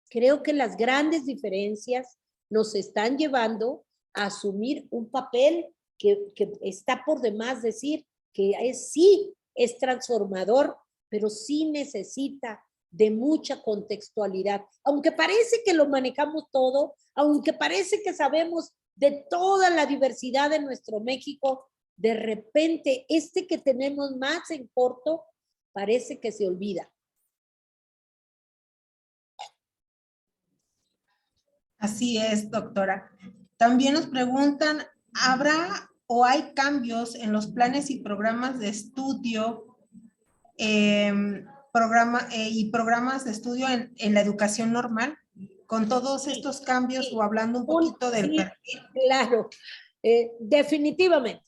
Creo que las grandes diferencias nos están llevando a asumir un papel que está por demás decir que sí es transformador, pero sí necesita de mucha contextualidad. Aunque parece que lo manejamos todo, aunque parece que sabemos de toda la diversidad de nuestro México, de repente que tenemos más en corto parece que se olvida. Así es, doctora. También nos preguntan, ¿habrá o hay cambios en los planes y programas de estudio y programas de estudio en la educación normal? Con todos estos cambios o hablando un poquito del perfil. Claro, definitivamente.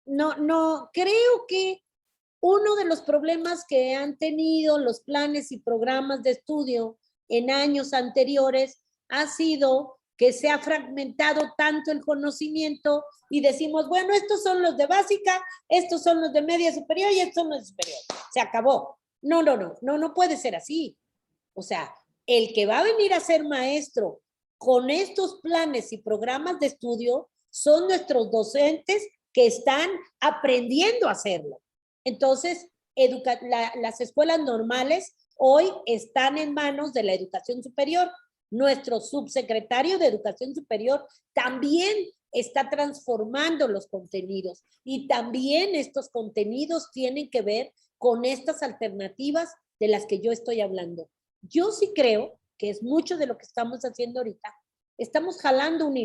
No, creo que uno de los problemas que han tenido los planes y programas de estudio en años anteriores ha sido que se ha fragmentado tanto el conocimiento y decimos, bueno, estos son los de básica, estos son los de media superior y estos son los de superior. Se acabó. No puede ser así. O sea, el que va a venir a ser maestro con estos planes y programas de estudio son nuestros docentes que están aprendiendo a hacerlo. Entonces, las escuelas normales hoy están en manos de la educación superior. Nuestro subsecretario de Educación Superior también está transformando los contenidos y también estos contenidos tienen que ver con estas alternativas de las que yo estoy hablando. Yo sí creo que es mucho de lo que estamos haciendo ahorita. Estamos jalando un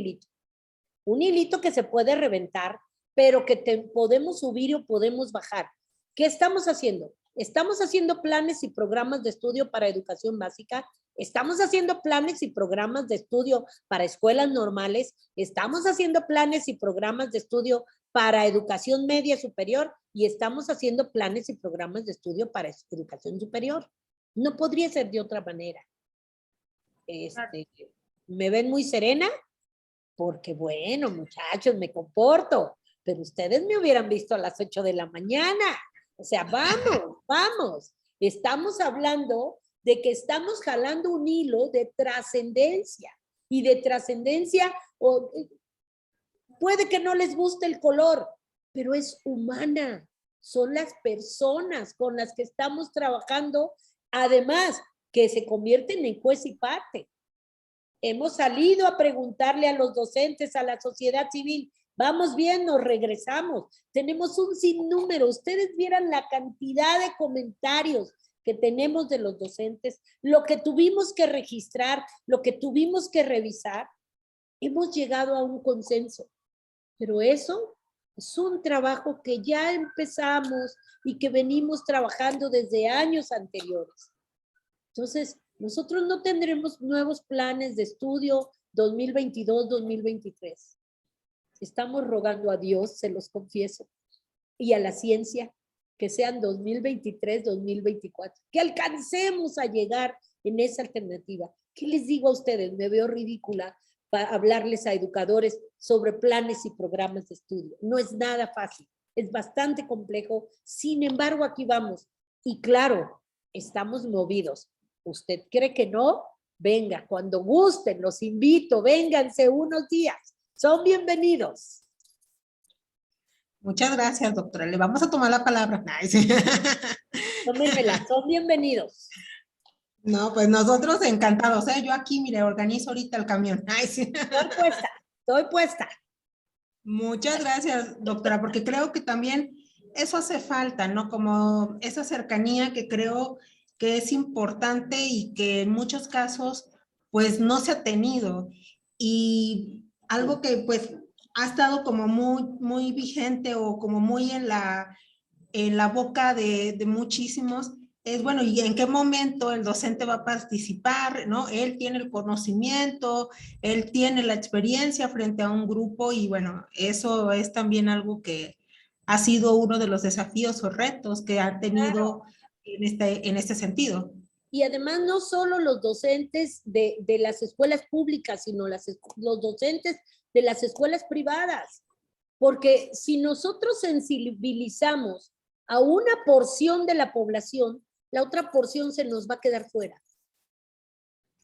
hilito que se puede reventar, pero que podemos subir o podemos bajar. ¿Qué estamos haciendo? Estamos haciendo planes y programas de estudio para educación básica, estamos haciendo planes y programas de estudio para escuelas normales, estamos haciendo planes y programas de estudio para educación media superior y estamos haciendo planes y programas de estudio para educación superior. No podría ser de otra manera. ¿Me ven muy serena? Porque bueno, muchachos, me comporto, pero ustedes me hubieran visto a las 8 de la mañana. O sea, vamos. Estamos hablando de que estamos jalando un hilo de trascendencia y de trascendencia, puede que no les guste el color, pero es humana. Son las personas con las que estamos trabajando, además que se convierten en juez y parte. Hemos salido a preguntarle a los docentes, a la sociedad civil, vamos bien, nos regresamos. Tenemos un sinnúmero, ustedes vieran la cantidad de comentarios que tenemos de los docentes, lo que tuvimos que registrar, lo que tuvimos que revisar. Hemos llegado a un consenso, pero eso Es un trabajo que ya empezamos y que venimos trabajando desde años anteriores. Entonces, nosotros no tendremos nuevos planes de estudio 2022-2023. Estamos rogando a Dios, se los confieso, y a la ciencia, que sean 2023-2024, que alcancemos a llegar en esa alternativa. ¿Qué les digo a ustedes? Me veo ridícula para hablarles a educadores sobre planes y programas de estudio. No es nada fácil, es bastante complejo. Sin embargo, aquí vamos. Y claro, estamos movidos. ¿Usted cree que no? Venga, cuando gusten, los invito, vénganse unos días. Son bienvenidos. Muchas gracias, doctora. Le vamos a tomar la palabra. Ay, sí. Tómenmela, son bienvenidos. No, pues nosotros encantados, ¿eh? Yo aquí, mire, organizo ahorita el camión. Ay, sí. Estoy puesta, estoy puesta. Muchas gracias, doctora, porque creo que también eso hace falta, ¿no? Como esa cercanía que creo que es importante y que en muchos casos, pues no se ha tenido. Y algo que, pues, ha estado como muy vigente o como muy en la boca de muchísimos, es bueno, ¿y en qué momento el docente va a participar? ¿No? Él tiene el conocimiento, él tiene la experiencia frente a un grupo y bueno, eso es también algo que ha sido uno de los desafíos o retos que ha tenido Claro. en este sentido. Y además no solo los docentes de las escuelas públicas, sino los docentes de las escuelas privadas. Porque si nosotros sensibilizamos a una porción de la población, la otra porción se nos va a quedar fuera.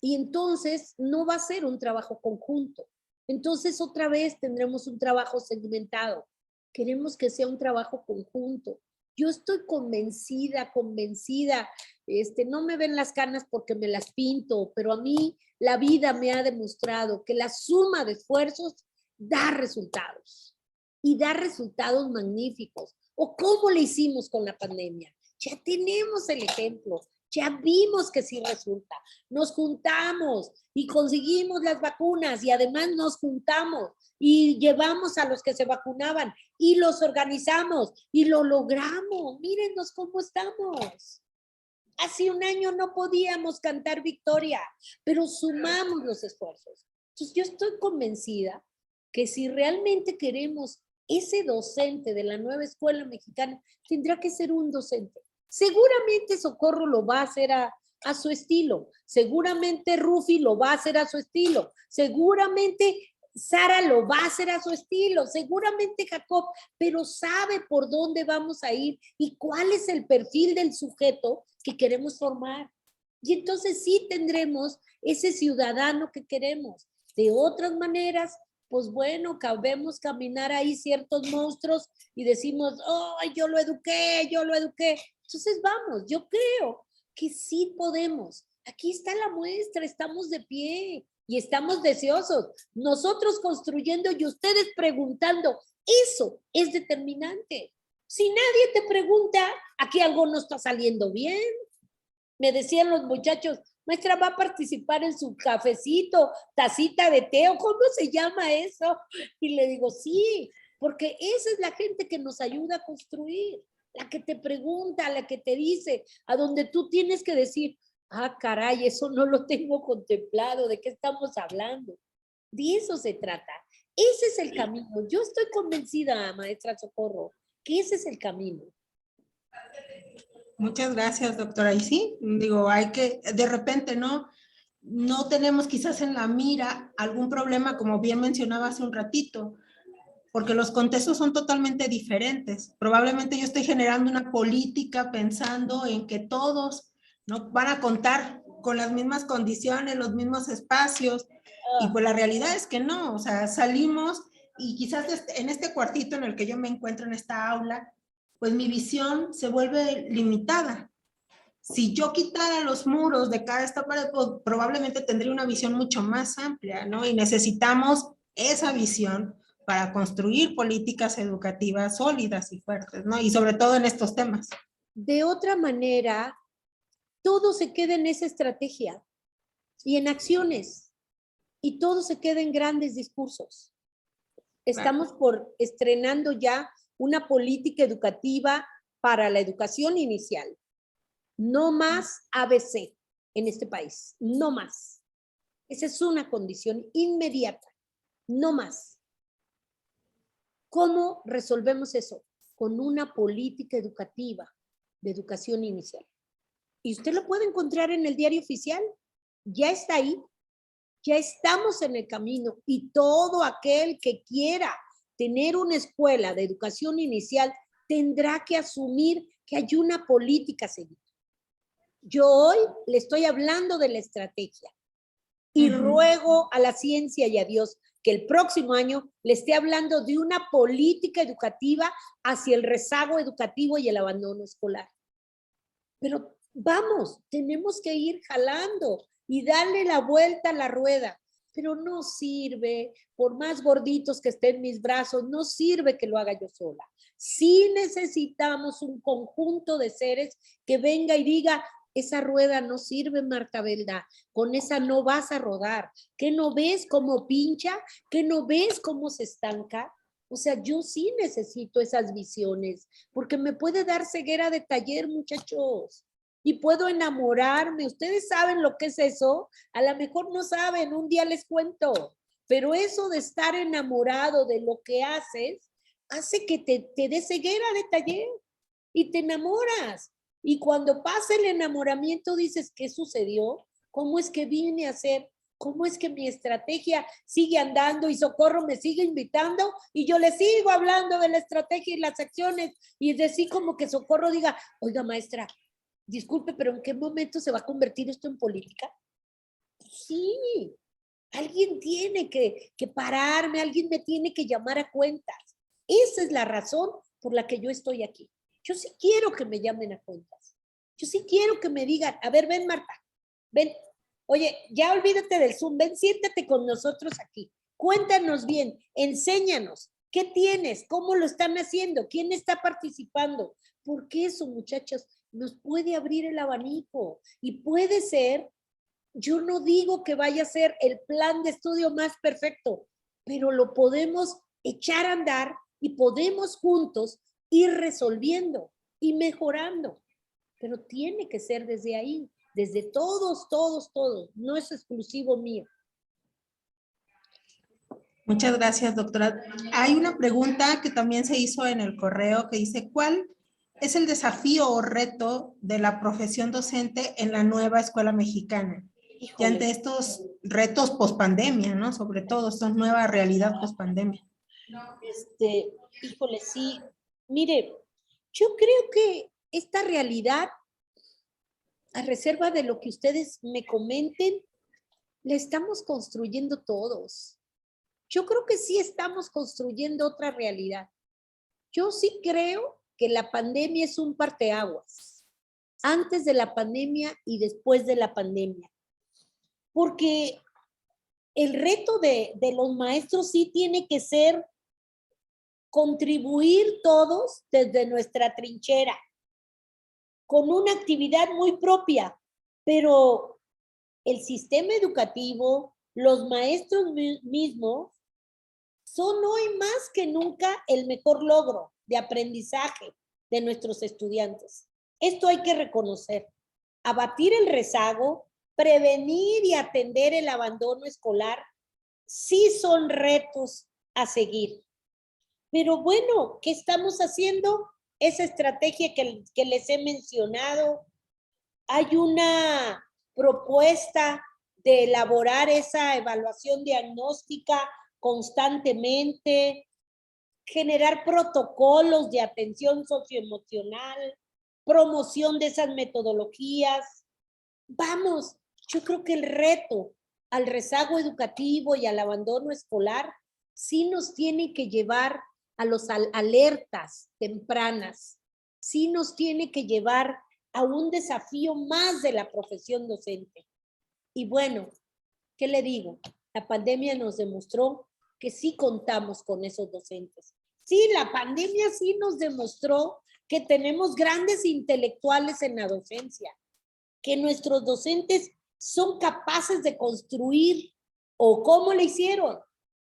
Y entonces no va a ser un trabajo conjunto. Entonces otra vez tendremos un trabajo segmentado. Queremos que sea un trabajo conjunto. Yo estoy convencida, no me ven las canas porque me las pinto, pero a mí la vida me ha demostrado que la suma de esfuerzos da resultados y da resultados magníficos. ¿O cómo le hicimos con la pandemia? Ya tenemos el ejemplo. Ya vimos que sí resulta. Nos juntamos y conseguimos las vacunas y además nos juntamos y llevamos a los que se vacunaban y los organizamos y lo logramos. Mírennos cómo estamos. Hace un año no podíamos cantar victoria, pero sumamos los esfuerzos. Entonces yo estoy convencida que si realmente queremos ese docente de la nueva escuela mexicana, tendrá que ser un docente. Seguramente Socorro lo va a hacer a su estilo, seguramente Rufi lo va a hacer a su estilo, seguramente Sara lo va a hacer a su estilo, seguramente Jacob, pero sabe por dónde vamos a ir y cuál es el perfil del sujeto que queremos formar. Y entonces sí tendremos ese ciudadano que queremos. De otras maneras, pues bueno, cabemos caminar ahí ciertos monstruos y decimos, oh, yo lo eduqué, yo lo eduqué. Entonces vamos, yo creo que sí podemos. Aquí está la muestra, estamos de pie y estamos deseosos. Nosotros construyendo y ustedes preguntando, eso es determinante. Si nadie te pregunta, aquí algo no está saliendo bien. Me decían los muchachos, maestra, ¿va a participar en su cafecito, tacita de té o cómo se llama eso? Y le digo, sí, porque esa es la gente que nos ayuda a construir, la que te pregunta, la que te dice, a donde tú tienes que decir, ah, caray, eso no lo tengo contemplado, ¿de qué estamos hablando? De eso se trata. Ese es el camino. Yo estoy convencida, maestra Socorro, que ese es el camino. Muchas gracias, doctora. Y sí, digo, hay que, de repente, no tenemos quizás en la mira algún problema, como bien mencionaba hace un ratito, porque los contextos son totalmente diferentes. Probablemente yo estoy generando una política pensando en que todos, ¿no?, van a contar con las mismas condiciones, los mismos espacios, y pues la realidad es que no, o sea, salimos y quizás en este cuartito en el que yo me encuentro en esta aula, pues mi visión se vuelve limitada. Si yo quitara los muros de cada esta pared, pues, probablemente tendría una visión mucho más amplia, ¿no? Y necesitamos esa visión para construir políticas educativas sólidas y fuertes, ¿no? Y sobre todo en estos temas. De otra manera, todo se queda en esa estrategia y en acciones, y todo se queda en grandes discursos. Estamos estrenando ya una política educativa para la educación inicial. No más ABC en este país, no más. Esa es una condición inmediata, no más. ¿Cómo resolvemos eso? Con una política educativa de educación inicial. Y usted lo puede encontrar en el diario oficial. Ya está ahí. Ya estamos en el camino. Y todo aquel que quiera tener una escuela de educación inicial tendrá que asumir que hay una política a seguir. Yo hoy le estoy hablando de la estrategia y ruego a la ciencia y a Dios que el próximo año le esté hablando de una política educativa hacia el rezago educativo y el abandono escolar. Pero vamos, tenemos que ir jalando y darle la vuelta a la rueda. Pero no sirve, por más gorditos que estén mis brazos, no sirve que lo haga yo sola. Sí necesitamos un conjunto de seres que venga y diga, esa rueda no sirve, Marta Belda, con esa no vas a rodar. ¿Qué no ves cómo pincha? ¿Qué no ves cómo se estanca? O sea, yo sí necesito esas visiones, porque me puede dar ceguera de taller, muchachos, y puedo enamorarme. ¿Ustedes saben lo que es eso? A lo mejor no saben, un día les cuento, pero eso de estar enamorado de lo que haces, hace que te dé ceguera de taller y te enamoras. Y cuando pasa el enamoramiento dices, ¿qué sucedió? ¿Cómo es que vine a ser? ¿Cómo es que mi estrategia sigue andando y Socorro me sigue invitando y yo le sigo hablando de la estrategia y las acciones? Y es decir, como que Socorro diga, oiga maestra, disculpe, pero ¿en qué momento se va a convertir esto en política? Sí, alguien tiene que pararme, alguien me tiene que llamar a cuentas. Esa es la razón por la que yo estoy aquí. Yo sí quiero que me llamen a cuentas. Yo sí quiero que me digan, a ver, ven Marta, ven. Oye, ya olvídate del Zoom, ven, siéntate con nosotros aquí. Cuéntanos bien, enséñanos, ¿qué tienes? ¿Cómo lo están haciendo? ¿Quién está participando? Porque eso, muchachos, nos puede abrir el abanico y puede ser, yo no digo que vaya a ser el plan de estudio más perfecto, pero lo podemos echar a andar y podemos juntos ir resolviendo y mejorando. Pero tiene que ser desde ahí, desde todos, no es exclusivo mío. Muchas gracias, doctora. Hay una pregunta que también se hizo en el correo que dice, ¿cuál es el desafío o reto de la profesión docente en la nueva escuela mexicana? Híjole. Y ante estos retos post-pandemia, ¿no? Sobre todo, esta nueva realidad post-pandemia. Híjole, sí. Mire, yo creo que esta realidad, a reserva de lo que ustedes me comenten, la estamos construyendo todos. Yo creo que sí estamos construyendo otra realidad. Yo sí creo que la pandemia es un parteaguas, antes de la pandemia y después de la pandemia. Porque el reto de los maestros sí tiene que ser contribuir todos desde nuestra trinchera, con una actividad muy propia, pero el sistema educativo, los maestros mismos, son hoy más que nunca el mejor logro de aprendizaje de nuestros estudiantes. Esto hay que reconocer. Abatir el rezago, prevenir y atender el abandono escolar, sí son retos a seguir. Pero bueno, ¿qué estamos haciendo? Esa estrategia que les he mencionado. Hay una propuesta de elaborar esa evaluación diagnóstica constantemente, generar protocolos de atención socioemocional, promoción de esas metodologías. Vamos, yo creo que el reto al rezago educativo y al abandono escolar sí nos tiene que llevar a las alertas tempranas, sí nos tiene que llevar a un desafío más de la profesión docente. Y bueno, ¿qué le digo? La pandemia nos demostró que sí contamos con esos docentes. Sí, la pandemia sí nos demostró que tenemos grandes intelectuales en la docencia, que nuestros docentes son capaces de construir, o cómo le hicieron,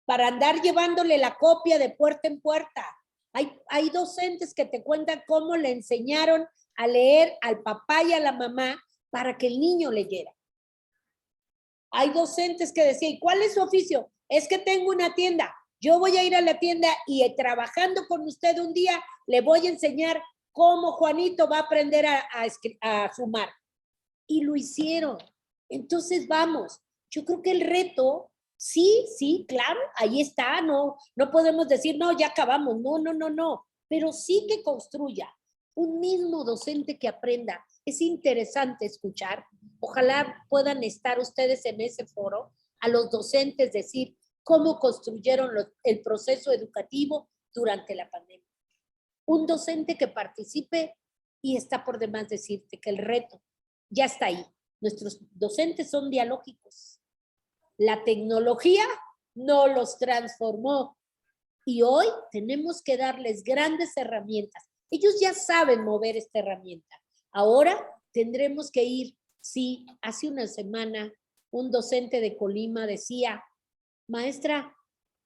para andar llevándole la copia de puerta en puerta. Hay docentes que te cuentan cómo le enseñaron a leer al papá y a la mamá para que el niño leyera. Hay docentes que decían, ¿y cuál es su oficio? Es que tengo una tienda. Yo voy a ir a la tienda y trabajando con usted un día, le voy a enseñar cómo Juanito va a aprender a sumar. Y lo hicieron. Entonces, vamos, yo creo que el reto, sí, claro, ahí está, no podemos decir, no, ya acabamos, no, pero sí que construya un mismo docente que aprenda. Es interesante escuchar. Ojalá puedan estar ustedes en ese foro, a los docentes decir cómo construyeron el proceso educativo durante la pandemia. Un docente que participe, y está por demás decirte que el reto ya está ahí. Nuestros docentes son dialógicos. La tecnología no los transformó y hoy tenemos que darles grandes herramientas. Ellos ya saben mover esta herramienta. Ahora tendremos que ir. Sí, hace una semana un docente de Colima decía, maestra,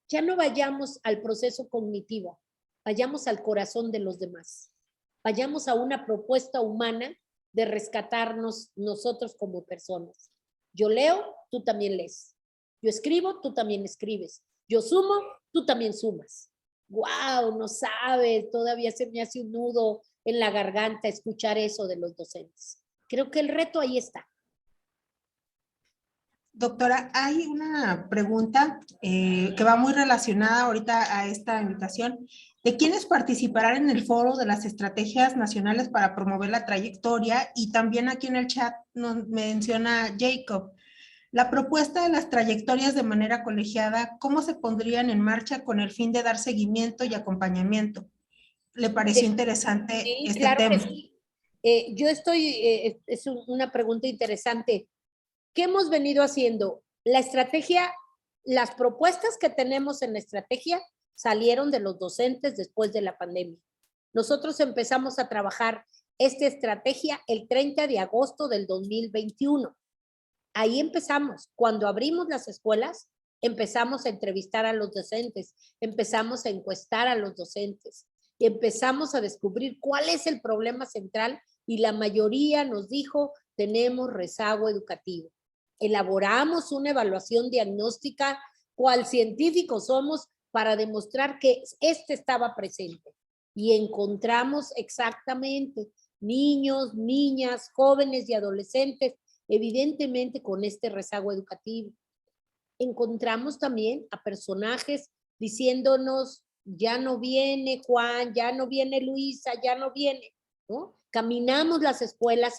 ya no vayamos al proceso cognitivo, vayamos al corazón de los demás. Vayamos a una propuesta humana de rescatarnos nosotros como personas. Yo leo, tú también lees. Yo escribo, tú también escribes. Yo sumo, tú también sumas. ¡Wow! No sabes, todavía se me hace un nudo en la garganta escuchar eso de los docentes. Creo que el reto ahí está. Doctora, hay una pregunta que va muy relacionada ahorita a esta invitación. ¿De quiénes participarán en el foro de las estrategias nacionales para promover la trayectoria? Y también aquí en el chat nos menciona Jacob. La propuesta de las trayectorias de manera colegiada, ¿cómo se pondrían en marcha con el fin de dar seguimiento y acompañamiento? ¿Le pareció interesante Sí, este claro que tema? sí. Es una pregunta interesante. ¿Qué hemos venido haciendo? La estrategia, las propuestas que tenemos en la estrategia salieron de los docentes después de la pandemia. Nosotros empezamos a trabajar esta estrategia el 30 de agosto del 2021. Ahí empezamos. Cuando abrimos las escuelas, empezamos a entrevistar a los docentes, empezamos a encuestar a los docentes, empezamos a descubrir cuál es el problema central y la mayoría nos dijo, tenemos rezago educativo. Elaboramos una evaluación diagnóstica, cual científicos somos, para demostrar que este estaba presente. Y encontramos exactamente niños, niñas, jóvenes y adolescentes, evidentemente con este rezago educativo. Encontramos también a personajes diciéndonos, ya no viene Juan, ya no viene Luisa, ya no viene, ¿no? Caminamos las escuelas,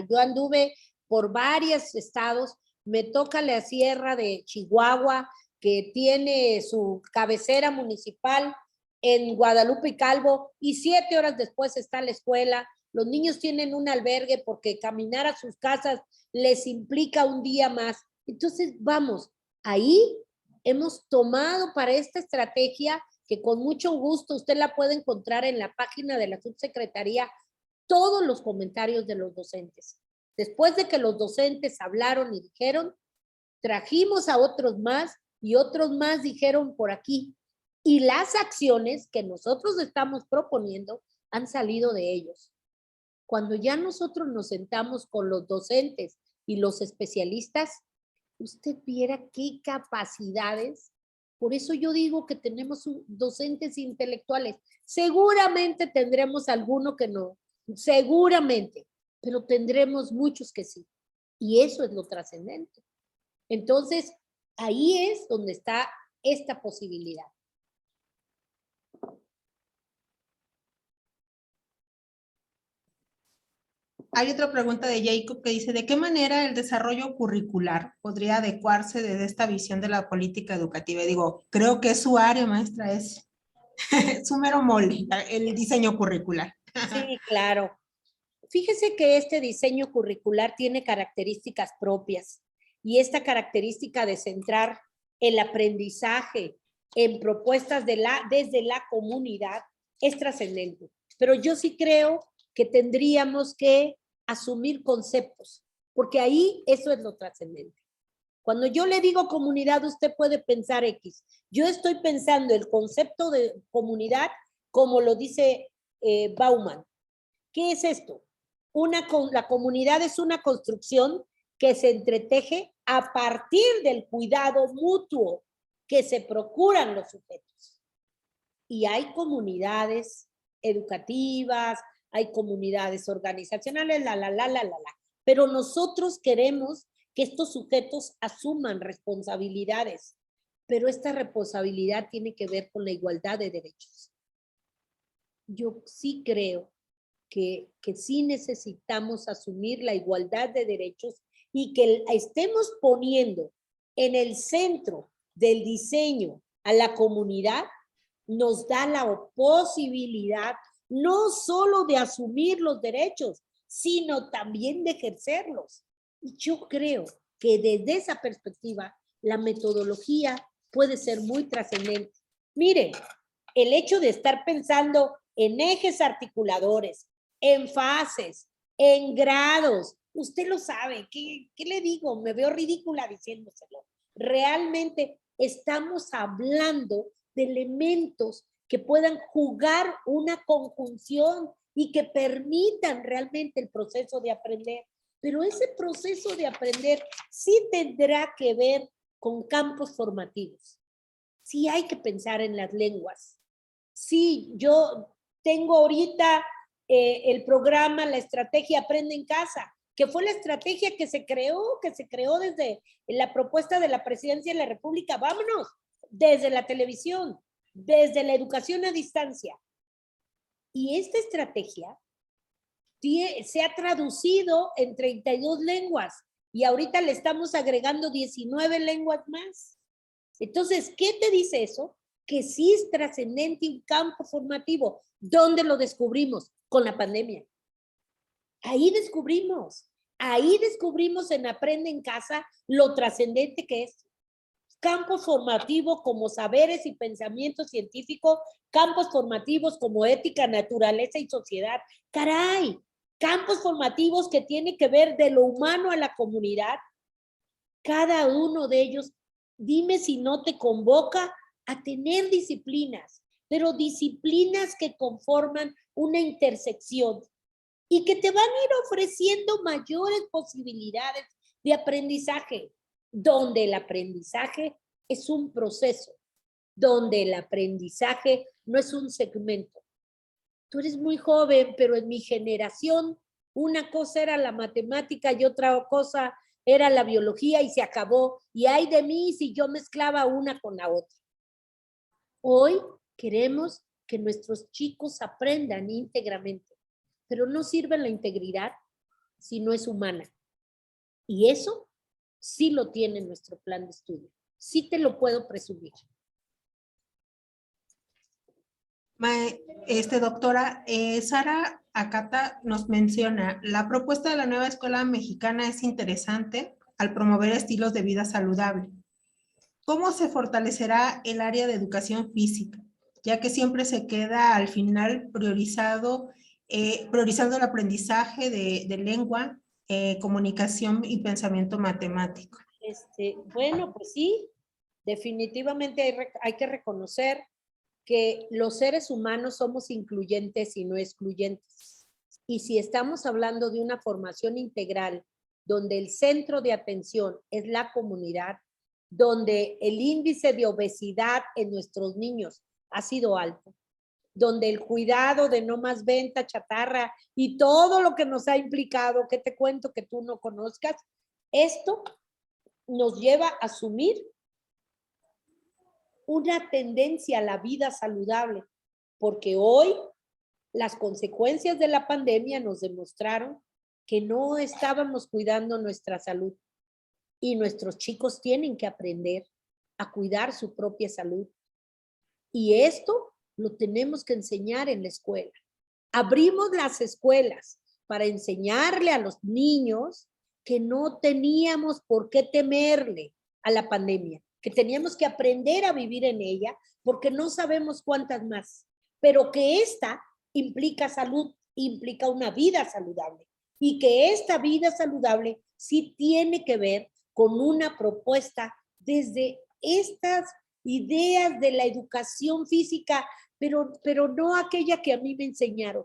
yo anduve por varios estados, me toca la sierra de Chihuahua, que tiene su cabecera municipal en Guadalupe y Calvo, y 7 horas después está la escuela. Los niños tienen un albergue porque caminar a sus casas les implica un día más. Entonces, vamos, ahí hemos tomado para esta estrategia, que con mucho gusto usted la puede encontrar en la página de la subsecretaría, todos los comentarios de los docentes. Después de que los docentes hablaron y dijeron, trajimos a otros más y otros más dijeron por aquí. Y las acciones que nosotros estamos proponiendo han salido de ellos. Cuando ya nosotros nos sentamos con los docentes y los especialistas, usted viera qué capacidades. Por eso yo digo que tenemos docentes intelectuales. Seguramente tendremos alguno que no, seguramente, pero tendremos muchos que sí. Y eso es lo trascendente. Entonces, ahí es donde está esta posibilidad. Hay otra pregunta de Jacob que dice, ¿de qué manera el desarrollo curricular podría adecuarse desde esta visión de la política educativa? Y digo, creo que es su área, maestra, es su mero mole, el diseño curricular. Sí, claro. Fíjese que este diseño curricular tiene características propias y esta característica de centrar el aprendizaje en propuestas desde la comunidad es trascendente. Pero yo sí creo que tendríamos que asumir conceptos, porque ahí eso es lo trascendente. Cuando yo le digo comunidad, usted puede pensar X. Yo estoy pensando el concepto de comunidad como lo dice Bauman. ¿Qué es esto? La comunidad es una construcción que se entreteje a partir del cuidado mutuo que se procuran los sujetos. Y hay comunidades educativas, hay comunidades organizacionales, pero nosotros queremos que estos sujetos asuman responsabilidades, pero esta responsabilidad tiene que ver con la igualdad de derechos. Yo sí creo que sí necesitamos asumir la igualdad de derechos y que estemos poniendo en el centro del diseño a la comunidad, nos da la posibilidad no solo de asumir los derechos, sino también de ejercerlos. Y yo creo que desde esa perspectiva, la metodología puede ser muy trascendente. Miren, el hecho de estar pensando en ejes articuladores, en fases, en grados, usted lo sabe, ¿qué le digo? Me veo ridícula diciéndoselo. Realmente estamos hablando de elementos que puedan jugar una conjunción y que permitan realmente el proceso de aprender. Pero ese proceso de aprender sí tendrá que ver con campos formativos. Sí hay que pensar en las lenguas. Sí, yo tengo ahorita el programa, la estrategia Aprende en Casa, que fue la estrategia que se creó desde la propuesta de la Presidencia de la República. Vámonos, desde la televisión, desde la educación a distancia. Y esta estrategia se ha traducido en 32 lenguas y ahorita le estamos agregando 19 lenguas más. Entonces, ¿qué te dice eso? Que sí es trascendente un campo formativo. ¿Dónde lo descubrimos? Con la pandemia. Ahí descubrimos en Aprende en Casa lo trascendente que es. Campos formativos como saberes y pensamiento científico, campos formativos como ética, naturaleza y sociedad. Caray, campos formativos que tienen que ver de lo humano a la comunidad. Cada uno de ellos, dime si no te convoca a tener disciplinas, pero disciplinas que conforman una intersección y que te van a ir ofreciendo mayores posibilidades de aprendizaje, donde el aprendizaje es un proceso, donde el aprendizaje no es un segmento. Tú eres muy joven, pero en mi generación una cosa era la matemática y otra cosa era la biología y se acabó. Y ay de mí si yo mezclaba una con la otra. Hoy queremos que nuestros chicos aprendan íntegramente, pero no sirve la integridad si no es humana. Y eso sí lo tiene nuestro plan de estudio. Sí te lo puedo presumir. Doctora, Sara Akata nos menciona, la propuesta de la nueva escuela mexicana es interesante al promover estilos de vida saludable. ¿Cómo se fortalecerá el área de educación física? Ya que siempre se queda al final priorizando el aprendizaje de lengua, comunicación y pensamiento matemático. Bueno, pues sí, definitivamente hay que reconocer que los seres humanos somos incluyentes y no excluyentes. Y si estamos hablando de una formación integral, donde el centro de atención es la comunidad, donde el índice de obesidad en nuestros niños ha sido alto, donde el cuidado de no más venta chatarra y todo lo que nos ha implicado, que te cuento que tú no conozcas, esto nos lleva a asumir una tendencia a la vida saludable, porque hoy las consecuencias de la pandemia nos demostraron que no estábamos cuidando nuestra salud y nuestros chicos tienen que aprender a cuidar su propia salud. Y esto lo tenemos que enseñar en la escuela. Abrimos las escuelas para enseñarle a los niños que no teníamos por qué temerle a la pandemia, que teníamos que aprender a vivir en ella porque no sabemos cuántas más, pero que esta implica salud, implica una vida saludable y que esta vida saludable sí tiene que ver con una propuesta desde estas ideas de la educación física, pero no aquella que a mí me enseñaron,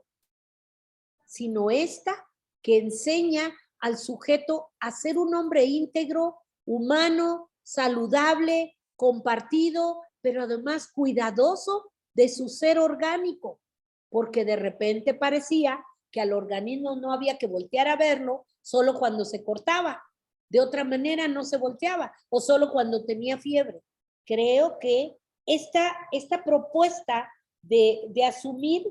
sino esta que enseña al sujeto a ser un hombre íntegro, humano, saludable, compartido, pero además cuidadoso de su ser orgánico, porque de repente parecía que al organismo no había que voltear a verlo solo cuando se cortaba, de otra manera no se volteaba, o solo cuando tenía fiebre. Creo que esta propuesta de asumir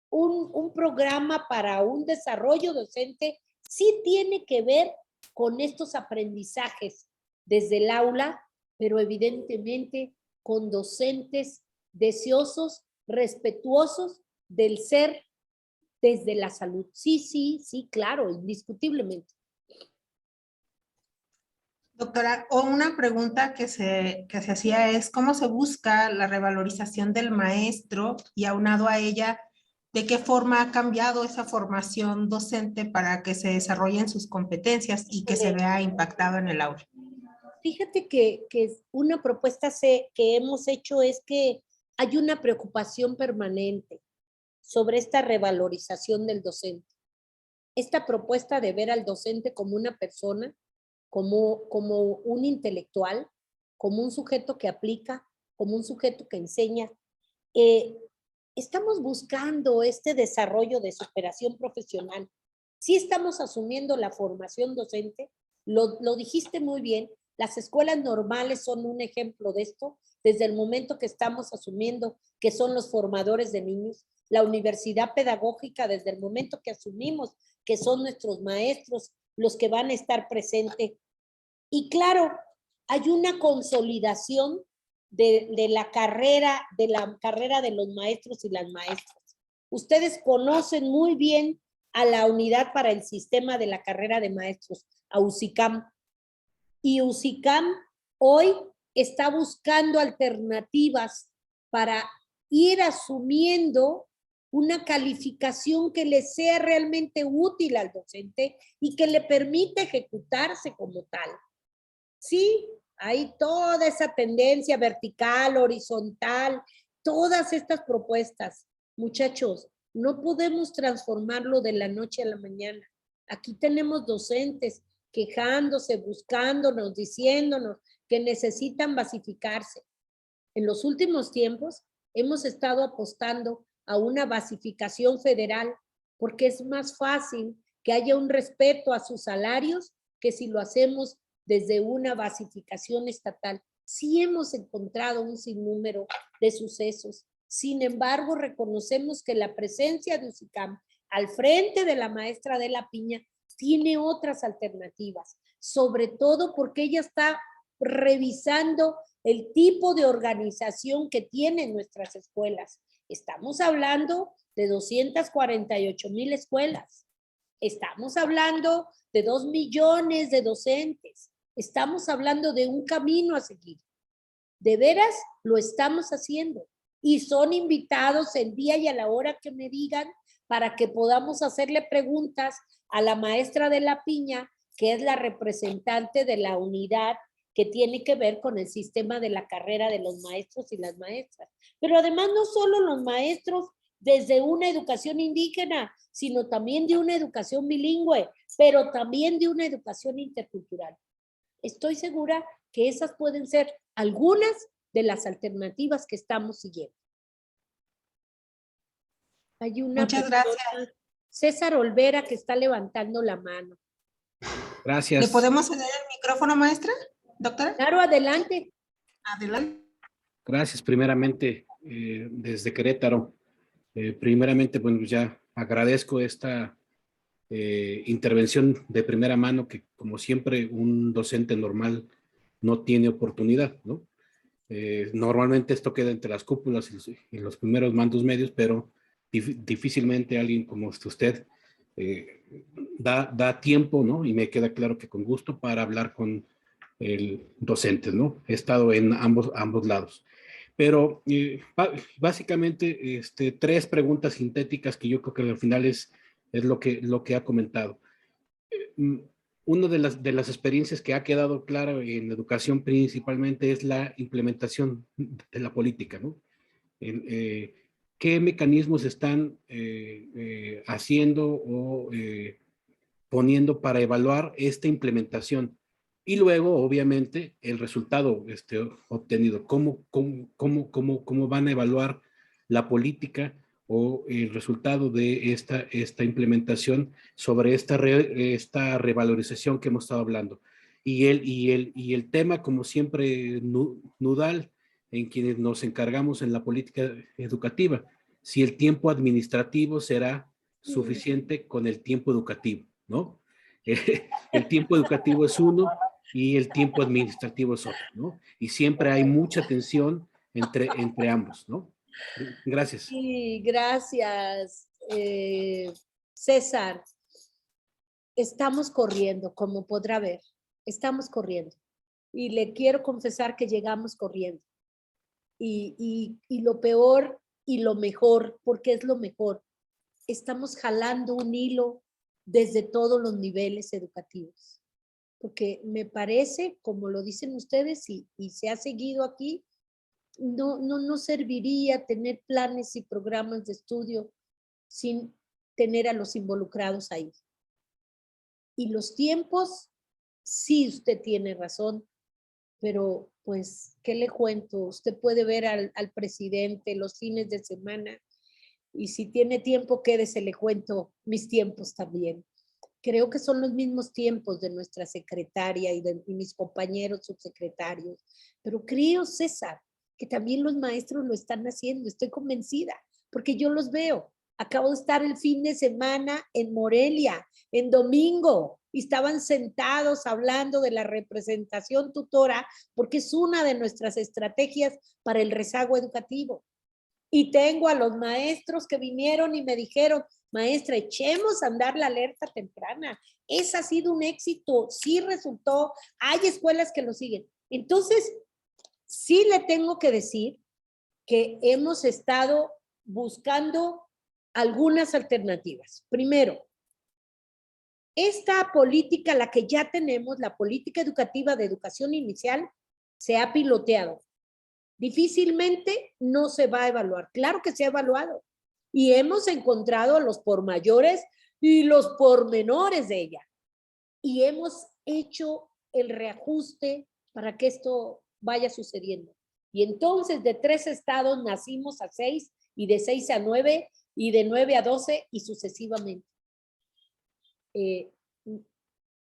un programa para un desarrollo docente sí tiene que ver con estos aprendizajes desde el aula, pero evidentemente con docentes deseosos, respetuosos del ser desde la salud. Sí, claro, indiscutiblemente. Doctora, o una pregunta que se hacía es, ¿cómo se busca la revalorización del maestro y aunado a ella, de qué forma ha cambiado esa formación docente para que se desarrollen sus competencias y que se vea impactado en el aula? Fíjate que una propuesta que hemos hecho es que hay una preocupación permanente sobre esta revalorización del docente. Esta propuesta de ver al docente como una persona, como un intelectual, como un sujeto que aplica, como un sujeto que enseña. Estamos buscando este desarrollo de superación profesional. Sí estamos asumiendo la formación docente, lo dijiste muy bien, las escuelas normales son un ejemplo de esto, desde el momento que estamos asumiendo que son los formadores de niños, la universidad pedagógica, desde el momento que asumimos que son nuestros maestros los que van a estar presentes. Y claro, hay una consolidación de la carrera de los maestros y las maestras. Ustedes conocen muy bien a la Unidad para el Sistema de la Carrera de Maestros, a USICAM. Y USICAM hoy está buscando alternativas para ir asumiendo una calificación que le sea realmente útil al docente y que le permita ejecutarse como tal. Sí, hay toda esa tendencia vertical, horizontal, todas estas propuestas. Muchachos, no podemos transformarlo de la noche a la mañana. Aquí tenemos docentes quejándose, buscándonos, diciéndonos que necesitan basificarse. En los últimos tiempos hemos estado apostando a una basificación federal porque es más fácil que haya un respeto a sus salarios que si lo hacemos desde una basificación estatal. Sí hemos encontrado un sinnúmero de sucesos. Sin embargo, reconocemos que la presencia de USICAM al frente de la maestra de la Piña tiene otras alternativas, sobre todo porque ella está revisando el tipo de organización que tienen nuestras escuelas. Estamos hablando de 248,000 escuelas. Estamos hablando de 2 millones de docentes. Estamos hablando de un camino a seguir. De veras, lo estamos haciendo. Y son invitados el día y a la hora que me digan para que podamos hacerle preguntas a la maestra de la Piña, que es la representante de la unidad que tiene que ver con el sistema de la carrera de los maestros y las maestras. Pero además no solo los maestros desde una educación indígena, sino también de una educación bilingüe, pero también de una educación intercultural. Estoy segura que esas pueden ser algunas de las alternativas que estamos siguiendo. Hay una Muchas gracias. César Olvera, que está levantando la mano. Gracias. ¿Le podemos ceder el micrófono, maestra? Doctora. Claro, adelante. Adelante. Gracias, primeramente, desde Querétaro. Primeramente, bueno, ya agradezco esta intervención de primera mano que, como siempre, un docente normal no tiene oportunidad, ¿no? Normalmente esto queda entre las cúpulas y los primeros mandos medios, pero difícilmente alguien como usted da tiempo, ¿no? Y me queda claro que con gusto para hablar con el docente, ¿no? He estado en ambos lados. Pero básicamente 3 preguntas sintéticas que yo creo que al final es lo que ha comentado. una de las experiencias que ha quedado clara en educación principalmente es la implementación de la política, ¿no? ¿Qué mecanismos están haciendo o poniendo para evaluar esta implementación? Y luego, obviamente, el resultado obtenido. ¿Cómo van a evaluar la política o el resultado de esta implementación sobre esta revalorización que hemos estado hablando? Y el tema, como siempre, nudal en quienes nos encargamos en la política educativa, si el tiempo administrativo será suficiente con el tiempo educativo, ¿no? El tiempo educativo es uno y el tiempo administrativo es otro, ¿no? Y siempre hay mucha tensión entre ambos, ¿no? Gracias. Sí, gracias, César. Estamos corriendo, como podrá ver, estamos corriendo. Y le quiero confesar que llegamos corriendo. Y lo peor y lo mejor, porque es lo mejor, estamos jalando un hilo desde todos los niveles educativos. Porque me parece, como lo dicen ustedes, y se ha seguido aquí, no serviría tener planes y programas de estudio sin tener a los involucrados ahí. Y los tiempos, sí, usted tiene razón, pero pues, ¿qué le cuento? Usted puede ver al presidente los fines de semana y si tiene tiempo, quédese, le cuento mis tiempos también. Creo que son los mismos tiempos de nuestra secretaria y mis compañeros subsecretarios, pero creo, César, que también los maestros lo están haciendo, estoy convencida, porque yo los veo. Acabo de estar el fin de semana en Morelia, en domingo, y estaban sentados hablando de la representación tutora, porque es una de nuestras estrategias para el rezago educativo. Y tengo a los maestros que vinieron y me dijeron, maestra, echemos a andar la alerta temprana. Ese ha sido un éxito, sí resultó, hay escuelas que lo siguen. Entonces, sí le tengo que decir que hemos estado buscando algunas alternativas. Primero, esta política, la que ya tenemos, la política educativa de educación inicial, se ha piloteado. Difícilmente no se va a evaluar. Claro que se ha evaluado. Y hemos encontrado los por mayores y los pormenores de ella. Y hemos hecho el reajuste para que esto vaya sucediendo. Y entonces de 3 estados nacimos a 6 y de 6 a 9 y de 9 a 12 y sucesivamente.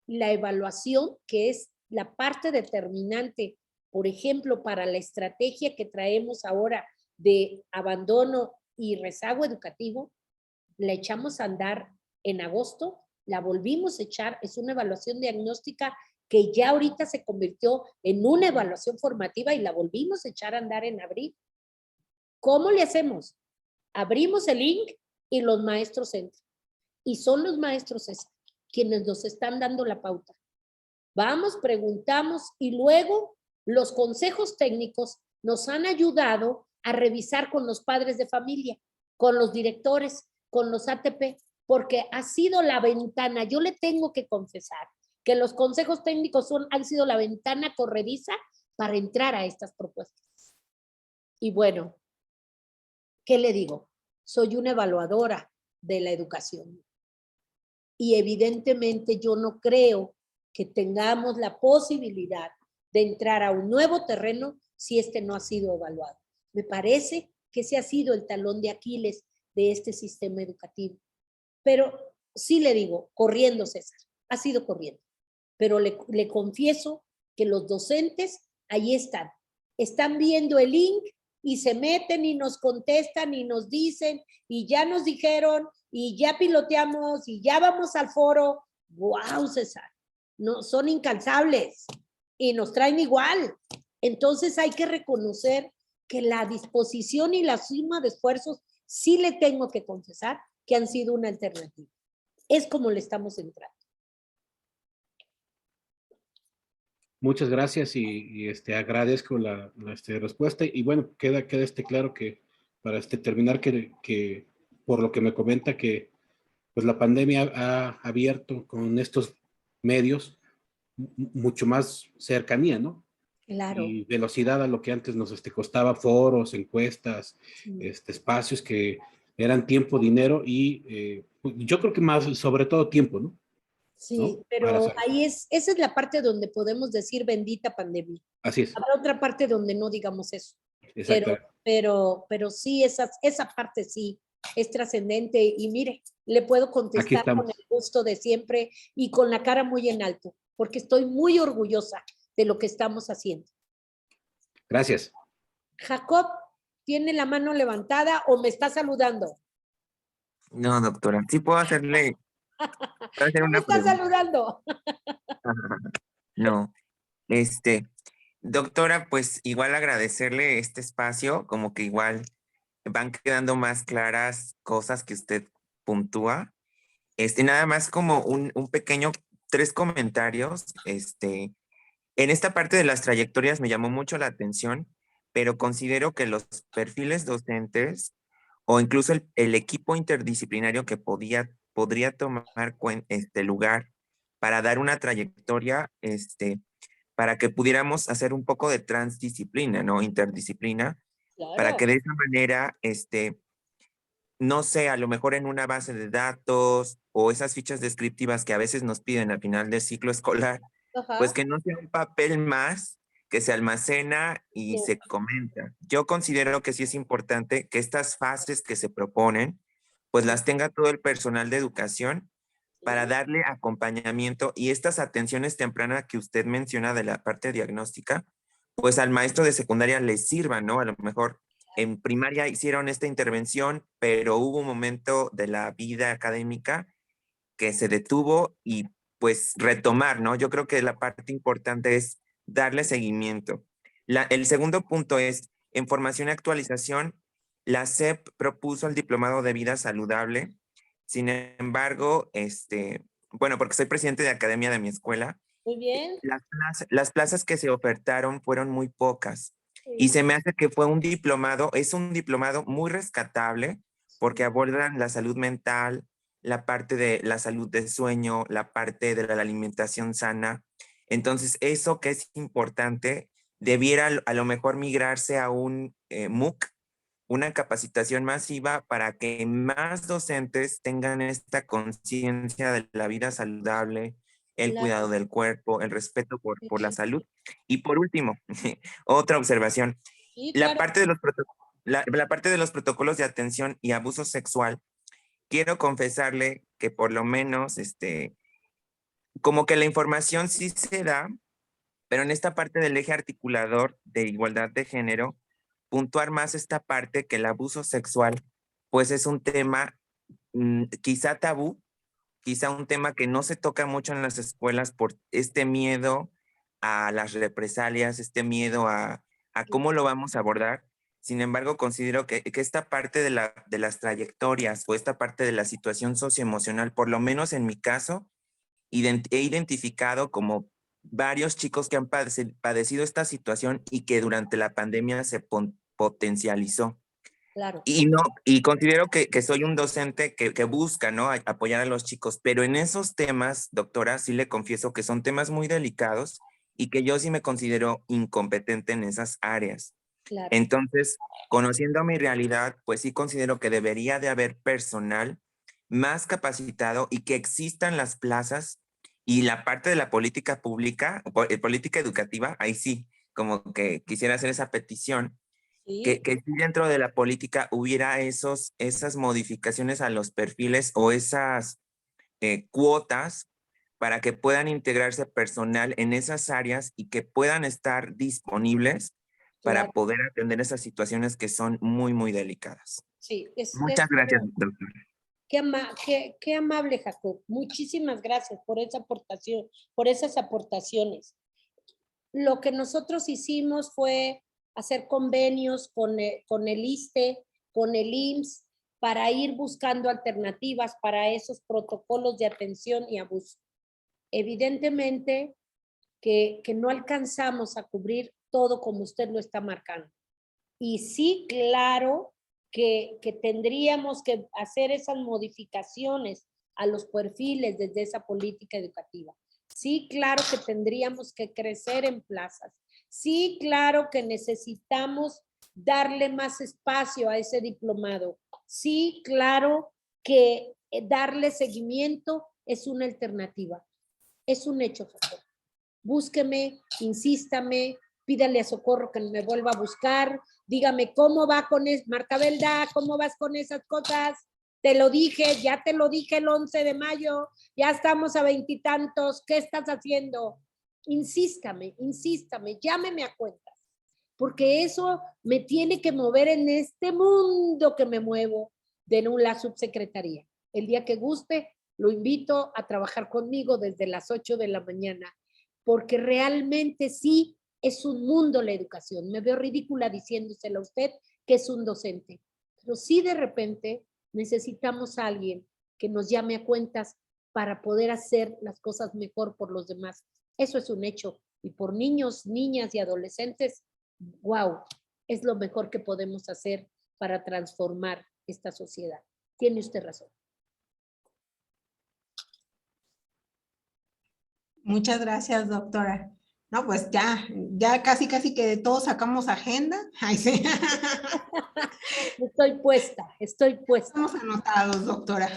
La evaluación, que es la parte determinante, por ejemplo, para la estrategia que traemos ahora de abandono y rezago educativo, la echamos a andar en agosto, la volvimos a echar, es una evaluación diagnóstica que ya ahorita se convirtió en una evaluación formativa y la volvimos a echar a andar en abril. ¿Cómo le hacemos? Abrimos el link y los maestros entran. Y son los maestros quienes nos están dando la pauta. Vamos, preguntamos y luego los consejos técnicos nos han ayudado a revisar con los padres de familia, con los directores, con los ATP, porque ha sido la ventana. Yo le tengo que confesar que los consejos técnicos han sido la ventana corrediza para entrar a estas propuestas. Y bueno, ¿qué le digo? Soy una evaluadora de la educación. Y evidentemente yo no creo que tengamos la posibilidad de entrar a un nuevo terreno si este no ha sido evaluado. Me parece que ese ha sido el talón de Aquiles de este sistema educativo. Pero sí le digo, corriendo, César, ha sido corriendo. Pero le confieso que los docentes ahí están viendo el link y se meten y nos contestan y nos dicen y ya nos dijeron y ya piloteamos y ya vamos al foro. ¡Wow, César! No, son incansables y nos traen igual. Entonces hay que reconocer que la disposición y la suma de esfuerzos, sí le tengo que confesar que han sido una alternativa. Es como le estamos entrando. Muchas gracias y agradezco la respuesta. Y bueno, queda claro que para terminar que por lo que me comenta que pues la pandemia ha abierto con estos medios, mucho más cercanía, ¿no? Claro. Y velocidad a lo que antes nos costaba foros, encuestas, Sí. espacios que eran tiempo, dinero y yo creo que más, sobre todo tiempo, ¿no? Sí, ¿No? pero ahí esa es la parte donde podemos decir bendita pandemia. Así es. Habrá otra parte donde no digamos eso. Exacto. Pero sí, esa parte sí es trascendente. Y mire, le puedo Aquí contestar estamos. con el gusto de siempre y con la cara muy en alto, porque estoy muy orgullosa de lo que estamos haciendo. Gracias. Jacob, ¿tiene la mano levantada o me está saludando? No, doctora, sí puedo hacer No me una está pregunta. saludando. No, doctora, pues igual agradecerle este espacio, como que igual van quedando más claras cosas que usted puntúa. Nada más como un pequeño, 3 comentarios. En esta parte de las trayectorias me llamó mucho la atención, pero considero que los perfiles docentes o incluso el equipo interdisciplinario que podría tomar lugar para dar una trayectoria, para que pudiéramos hacer un poco de transdisciplina, ¿no? Interdisciplina, para Claro. que de esa manera, no sé, a lo mejor en una base de datos o esas fichas descriptivas que a veces nos piden al final del ciclo escolar, pues Ajá. que no sea un papel más que se almacena y Sí. se comenta. Yo considero que sí es importante que estas fases que se proponen, pues las tenga todo el personal de educación para darle acompañamiento y estas atenciones tempranas que usted menciona de la parte diagnóstica, pues al maestro de secundaria le sirvan, ¿no? A lo mejor en primaria hicieron esta intervención, pero hubo un momento de la vida académica que se detuvo y pues retomar, ¿no? Yo creo que la parte importante es darle seguimiento. El segundo punto es, en formación y actualización, la SEP propuso el diplomado de vida saludable. Sin embargo, bueno, porque soy presidente de academia de mi escuela, Muy bien. las plazas que se ofertaron fueron muy pocas. Y Sí. se me hace que fue un diplomado, es un diplomado muy rescatable porque abordan la salud mental, la parte de la salud del sueño, la parte de la alimentación sana. Entonces, eso que es importante, debiera a lo mejor migrarse a un MOOC, una capacitación masiva para que más docentes tengan esta conciencia de la vida saludable, el Claro. cuidado del cuerpo, el respeto por la Sí. salud. Y por último, otra observación, Sí, la claro. parte de la parte de los protocolos de atención y abuso sexual, quiero confesarle que por lo menos, como que la información sí se da, pero en esta parte del eje articulador de igualdad de género, puntuar más esta parte que el abuso sexual, pues es un tema quizá tabú, quizá un tema que no se toca mucho en las escuelas por este miedo a las represalias, este miedo a cómo lo vamos a abordar. Sin embargo, considero que esta parte de las trayectorias o esta parte de la situación socioemocional, por lo menos en mi caso, he identificado como varios chicos que han padecido esta situación y que durante la pandemia se potencializó. Claro. Y no, y considero que soy un docente que busca, ¿no? Apoyar a los chicos, pero en esos temas, doctora, sí le confieso que son temas muy delicados y que yo sí me considero incompetente en esas áreas. Claro. Entonces, conociendo mi realidad, pues sí considero que debería de haber personal más capacitado y que existan las plazas y la parte de la política pública, política educativa, ahí sí, como que quisiera hacer esa petición Sí. que si dentro de la política hubiera esas modificaciones a los perfiles o esas cuotas para que puedan integrarse personal en esas áreas y que puedan estar disponibles Claro. para poder atender esas situaciones que son muy, muy delicadas. Sí. Muchas gracias, doctor. Qué amable, Jacob. Muchísimas gracias por esa aportación, por esas aportaciones. Lo que nosotros hicimos fue hacer convenios con el ISSSTE, con el IMSS, para ir buscando alternativas para esos protocolos de atención y abuso. Evidentemente que no alcanzamos a cubrir todo como usted lo está marcando. Y sí, claro que tendríamos que hacer esas modificaciones a los perfiles desde esa política educativa. Sí, claro que tendríamos que crecer en plazas. Sí, claro que necesitamos darle más espacio a ese diplomado. Sí, claro que darle seguimiento es una alternativa. Es un hecho, Jacob. Búsqueme, insístame, pídale a Socorro que me vuelva a buscar, dígame cómo va con eso, Marcabelda, cómo vas con esas cosas. Te lo dije, ya te lo dije el 11 de mayo, ya estamos a 20 y tantos, ¿qué estás haciendo? Insístame, llámeme a cuentas, porque eso me tiene que mover en este mundo que me muevo de la subsecretaría. El día que guste, lo invito a trabajar conmigo desde las 8 de la mañana, porque realmente sí es un mundo la educación. Me veo ridícula diciéndoselo a usted que es un docente, pero sí de repente necesitamos a alguien que nos llame a cuentas para poder hacer las cosas mejor por los demás. Eso es un hecho. Y por niños, niñas y adolescentes, wow, es lo mejor que podemos hacer para transformar esta sociedad. Tiene usted razón. Muchas gracias, doctora. No, pues ya casi que todos sacamos agenda. Ay, sí. Estoy puesta. Estamos anotados, doctora.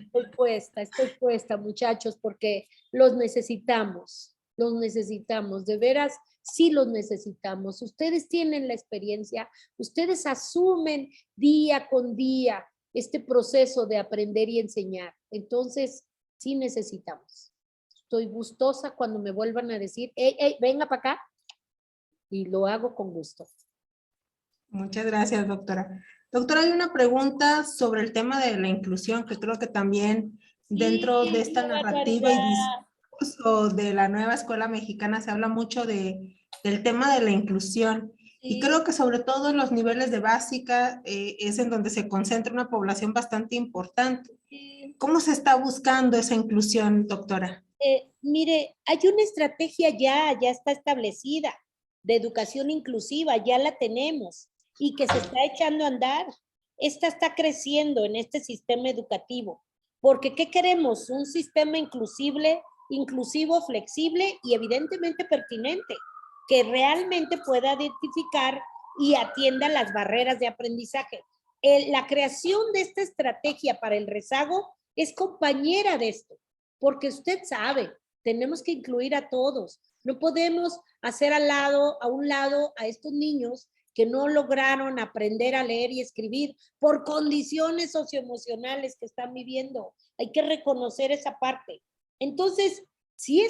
Estoy puesta, muchachos, porque los necesitamos, de veras, sí los necesitamos. Ustedes tienen la experiencia, ustedes asumen día con día este proceso de aprender y enseñar. Entonces, sí necesitamos. Estoy gustosa cuando me vuelvan a decir, hey, venga para acá, y lo hago con gusto. Muchas gracias, doctora. Doctora, hay una pregunta sobre el tema de la inclusión, que creo que también dentro de esta narrativa y discurso de la nueva escuela mexicana se habla mucho del tema de la inclusión. Y creo que sobre todo en los niveles de básica es en donde se concentra una población bastante importante. ¿Cómo se está buscando esa inclusión, doctora? Mire, hay una estrategia ya está establecida de educación inclusiva, ya la tenemos y que se está echando a andar. Esta está creciendo en este sistema educativo, porque ¿qué queremos? Un sistema inclusivo, flexible y evidentemente pertinente, que realmente pueda identificar y atienda las barreras de aprendizaje. La creación de esta estrategia para el rezago es compañera de esto, porque usted sabe, tenemos que incluir a todos. No podemos hacer a un lado a estos niños que no lograron aprender a leer y escribir por condiciones socioemocionales que están viviendo. Hay que reconocer esa parte. Entonces, sí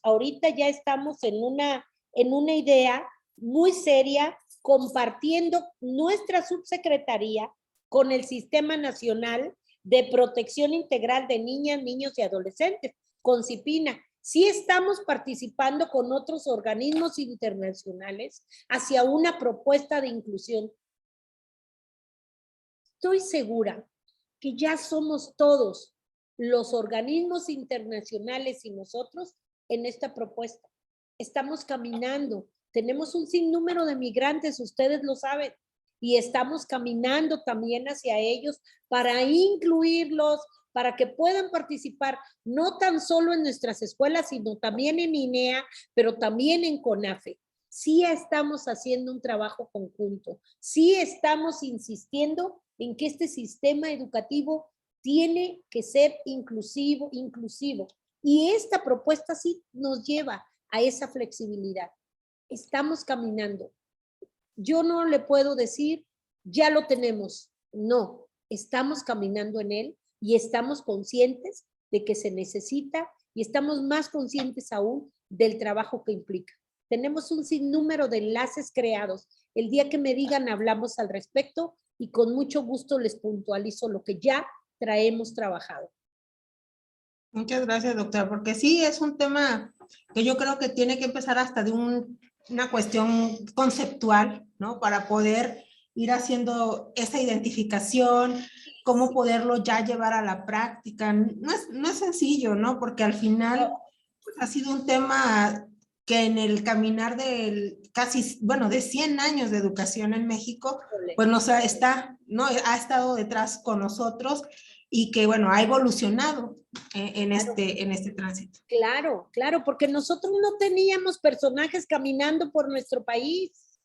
ahorita ya estamos en una idea muy seria, compartiendo nuestra subsecretaría con el Sistema Nacional de Protección Integral de Niñas, Niños y Adolescentes, con CIPINA. Sí estamos participando con otros organismos internacionales hacia una propuesta de inclusión. Estoy segura que ya somos todos los organismos internacionales y nosotros en esta propuesta. Estamos caminando. Tenemos un sinnúmero de migrantes, ustedes lo saben, y estamos caminando también hacia ellos para incluirlos, para que puedan participar no tan solo en nuestras escuelas, sino también en INEA, pero también en CONAFE. Sí estamos haciendo un trabajo conjunto, sí estamos insistiendo en que este sistema educativo tiene que ser inclusivo, y esta propuesta sí nos lleva a esa flexibilidad. Estamos caminando. Yo no le puedo decir, ya lo tenemos. No, estamos caminando en él y estamos conscientes de que se necesita y estamos más conscientes aún del trabajo que implica. Tenemos un sinnúmero de enlaces creados. El día que me digan, hablamos al respecto y con mucho gusto les puntualizo lo que ya traemos trabajado. Muchas gracias, doctora, porque sí es un tema que yo creo que tiene que empezar hasta de una cuestión conceptual, ¿no? Para poder ir haciendo esa identificación, cómo poderlo ya llevar a la práctica. No es sencillo, ¿no? Porque al final pues, ha sido un tema que en el caminar del de 100 años de educación en México, pues ha estado detrás con nosotros y que, bueno, ha evolucionado en este tránsito. Claro, claro, porque nosotros no teníamos personajes caminando por nuestro país.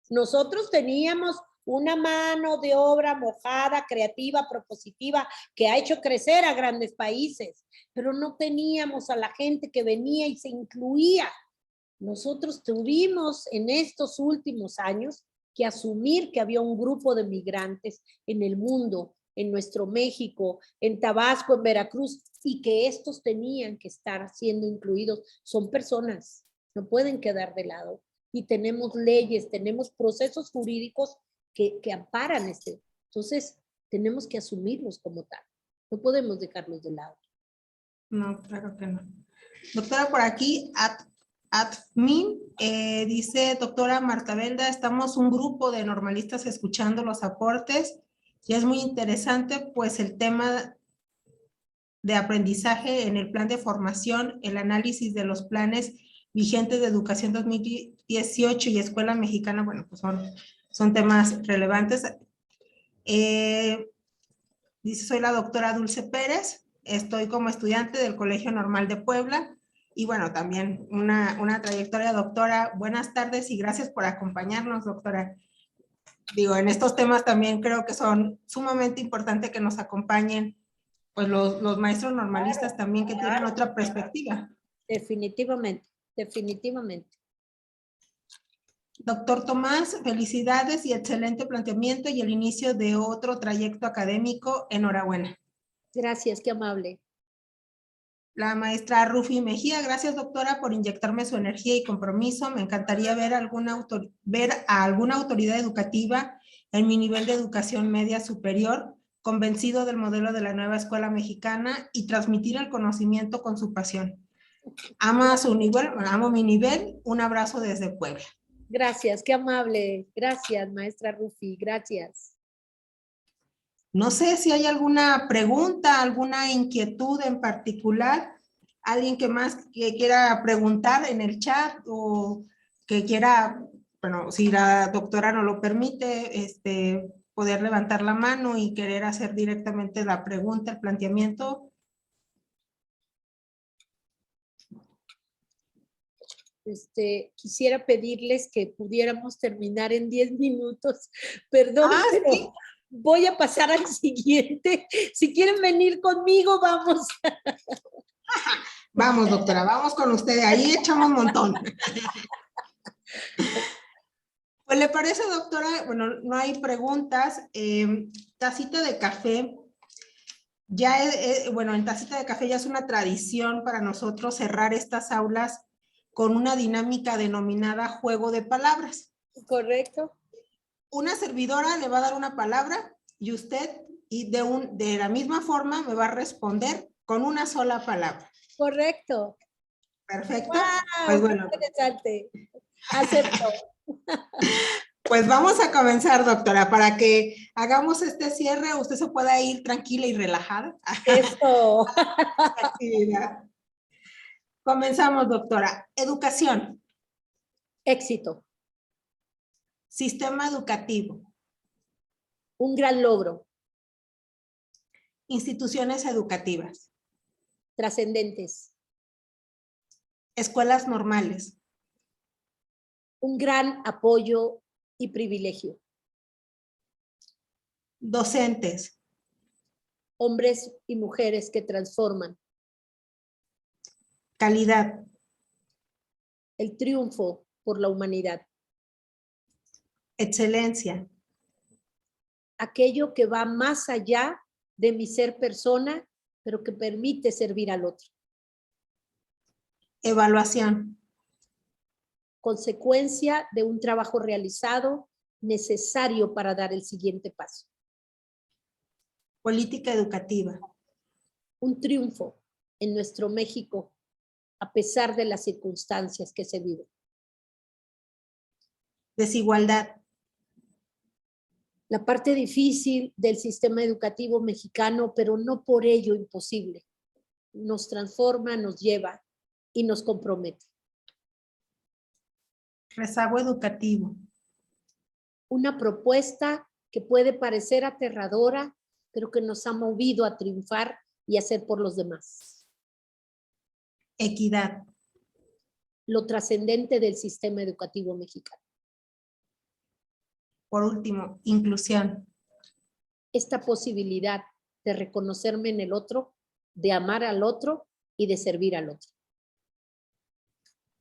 Nosotros teníamos una mano de obra mojada, creativa, propositiva, que ha hecho crecer a grandes países, pero no teníamos a la gente que venía y se incluía. Nosotros tuvimos en estos últimos años que asumir que había un grupo de migrantes en el mundo, en nuestro México, en Tabasco, en Veracruz, y que estos tenían que estar siendo incluidos. Son personas, no pueden quedar de lado. Y tenemos leyes, tenemos procesos jurídicos que amparan este. Entonces, tenemos que asumirlos como tal. No podemos dejarlos de lado. No, claro que no. Doctora, por aquí, admin, dice, doctora Marta Belda, estamos un grupo de normalistas escuchando los aportes y es muy interesante, pues, el tema de aprendizaje en el plan de formación, el análisis de los planes vigentes de educación 2018 y escuela mexicana, bueno, pues son temas relevantes. Dice, soy la doctora Dulce Pérez, estoy como estudiante del Colegio Normal de Puebla y bueno, también una trayectoria. Doctora, buenas tardes y gracias por acompañarnos, doctora. Digo, en estos temas también creo que son sumamente importantes que nos acompañen pues los maestros normalistas también que tienen otra perspectiva. Definitivamente, definitivamente. Doctor Tomás, felicidades y excelente planteamiento y el inicio de otro trayecto académico. Enhorabuena. Gracias, qué amable. La maestra Rufi Mejía, gracias doctora por inyectarme su energía y compromiso. Me encantaría ver a alguna autoridad educativa en mi nivel de educación media superior, convencido del modelo de la nueva escuela mexicana y transmitir el conocimiento con su pasión. Amo mi nivel. Un abrazo desde Puebla. Gracias, qué amable. Gracias, maestra Rufi, gracias. No sé si hay alguna pregunta, alguna inquietud en particular, alguien que más que quiera preguntar en el chat o que quiera, bueno, si la doctora no lo permite, poder levantar la mano y querer hacer directamente la pregunta, el planteamiento. Quisiera pedirles que pudiéramos terminar en 10 minutos. Perdón, pero ¿sí? Voy a pasar al siguiente. Si quieren venir conmigo, vamos. Vamos, doctora, vamos con usted. Ahí echamos un montón. Pues, ¿le parece, doctora? Bueno, no hay preguntas. Tacita de café. Ya, bueno, en Tacita de Café ya es una tradición para nosotros cerrar estas aulas con una dinámica denominada juego de palabras. Correcto. Una servidora le va a dar una palabra y usted de la misma forma me va a responder con una sola palabra. Correcto. Perfecto. Wow, pues bueno. Interesante. Acepto. Pues vamos a comenzar, doctora, para que hagamos este cierre, usted se pueda ir tranquila y relajada. Eso. Actividad. Comenzamos, doctora. Educación. Éxito. Sistema educativo. Un gran logro. Instituciones educativas. Trascendentes. Escuelas normales. Un gran apoyo y privilegio. Docentes. Hombres y mujeres que transforman. Calidad. El triunfo por la humanidad. Excelencia. Aquello que va más allá de mi ser persona, pero que permite servir al otro. Evaluación. Consecuencia de un trabajo realizado necesario para dar el siguiente paso. Política educativa. Un triunfo en nuestro México a pesar de las circunstancias que se viven. Desigualdad. La parte difícil del sistema educativo mexicano, pero no por ello imposible. Nos transforma, nos lleva y nos compromete. Rezago educativo. Una propuesta que puede parecer aterradora, pero que nos ha movido a triunfar y hacer por los demás. Equidad. Lo trascendente del sistema educativo mexicano. Por último, inclusión. Esta posibilidad de reconocerme en el otro, de amar al otro y de servir al otro.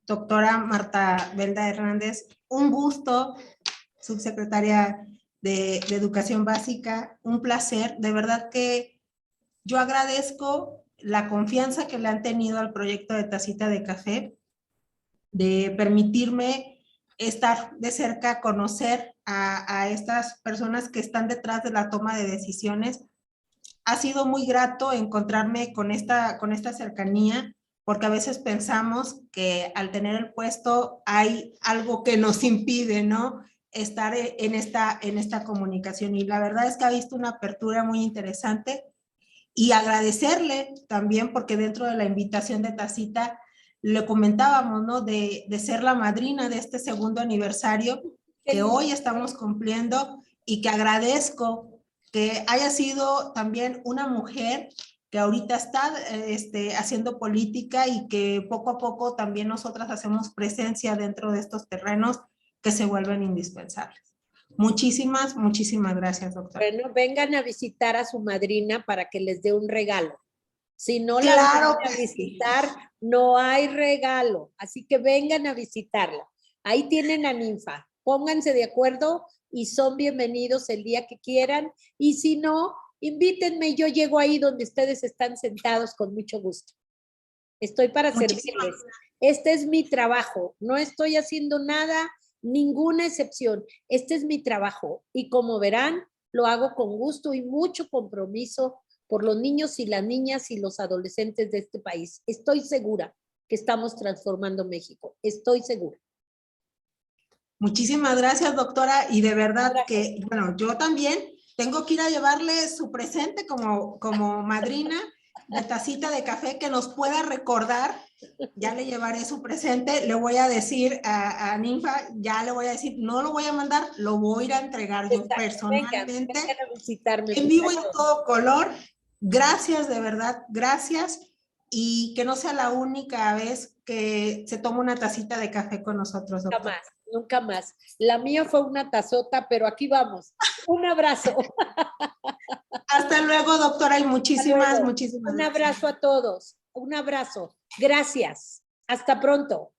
Doctora Marta Belda Hernández, un gusto, subsecretaria de Educación Básica, un placer. De verdad que yo agradezco la confianza que le han tenido al proyecto de Tacita de Café, de permitirme estar de cerca, conocer a estas personas que están detrás de la toma de decisiones. Ha sido muy grato encontrarme con esta cercanía, porque a veces pensamos que al tener el puesto hay algo que nos impide, ¿no? Estar en esta comunicación. Y la verdad es que ha visto una apertura muy interesante, y agradecerle también porque dentro de la invitación de Tacita le comentábamos, ¿no? De ser la madrina de este segundo aniversario que hoy estamos cumpliendo, y que agradezco que haya sido también una mujer que ahorita está haciendo política, y que poco a poco también nosotras hacemos presencia dentro de estos terrenos que se vuelven indispensables. Muchísimas, muchísimas gracias, doctora. Bueno, vengan a visitar a su madrina para que les dé un regalo. Si no la Claro van a que visitar, no hay regalo. Así que vengan a visitarla. Ahí tienen a Ninfa. Pónganse de acuerdo y son bienvenidos el día que quieran. Y si no, invítenme. Yo llego ahí donde ustedes están sentados con mucho gusto. Estoy para servirles. Este es mi trabajo. No estoy haciendo nada, ninguna excepción. Este es mi trabajo. Y como verán, lo hago con gusto y mucho compromiso por los niños y las niñas y los adolescentes de este país. Estoy segura que estamos transformando México. Estoy segura. Muchísimas gracias, doctora. Y de verdad que, bueno, yo también tengo que ir a llevarle su presente como madrina de Tacita de Café, que nos pueda recordar. Ya le llevaré su presente. Le voy a decir a Ninfa, ya le voy a decir, no lo voy a mandar, lo voy a ir a entregar yo personalmente. Vengan a visitarme. En vivo y a todo color. Gracias, de verdad, gracias. Y que no sea la única vez que se toma una tacita de café con nosotros, doctor. Nunca más, nunca más. La mía fue una tazota, pero aquí vamos. Un abrazo. Hasta luego, doctora, y muchísimas luego. muchísimas Un gracias. abrazo a todos. Un abrazo. Gracias. Hasta pronto.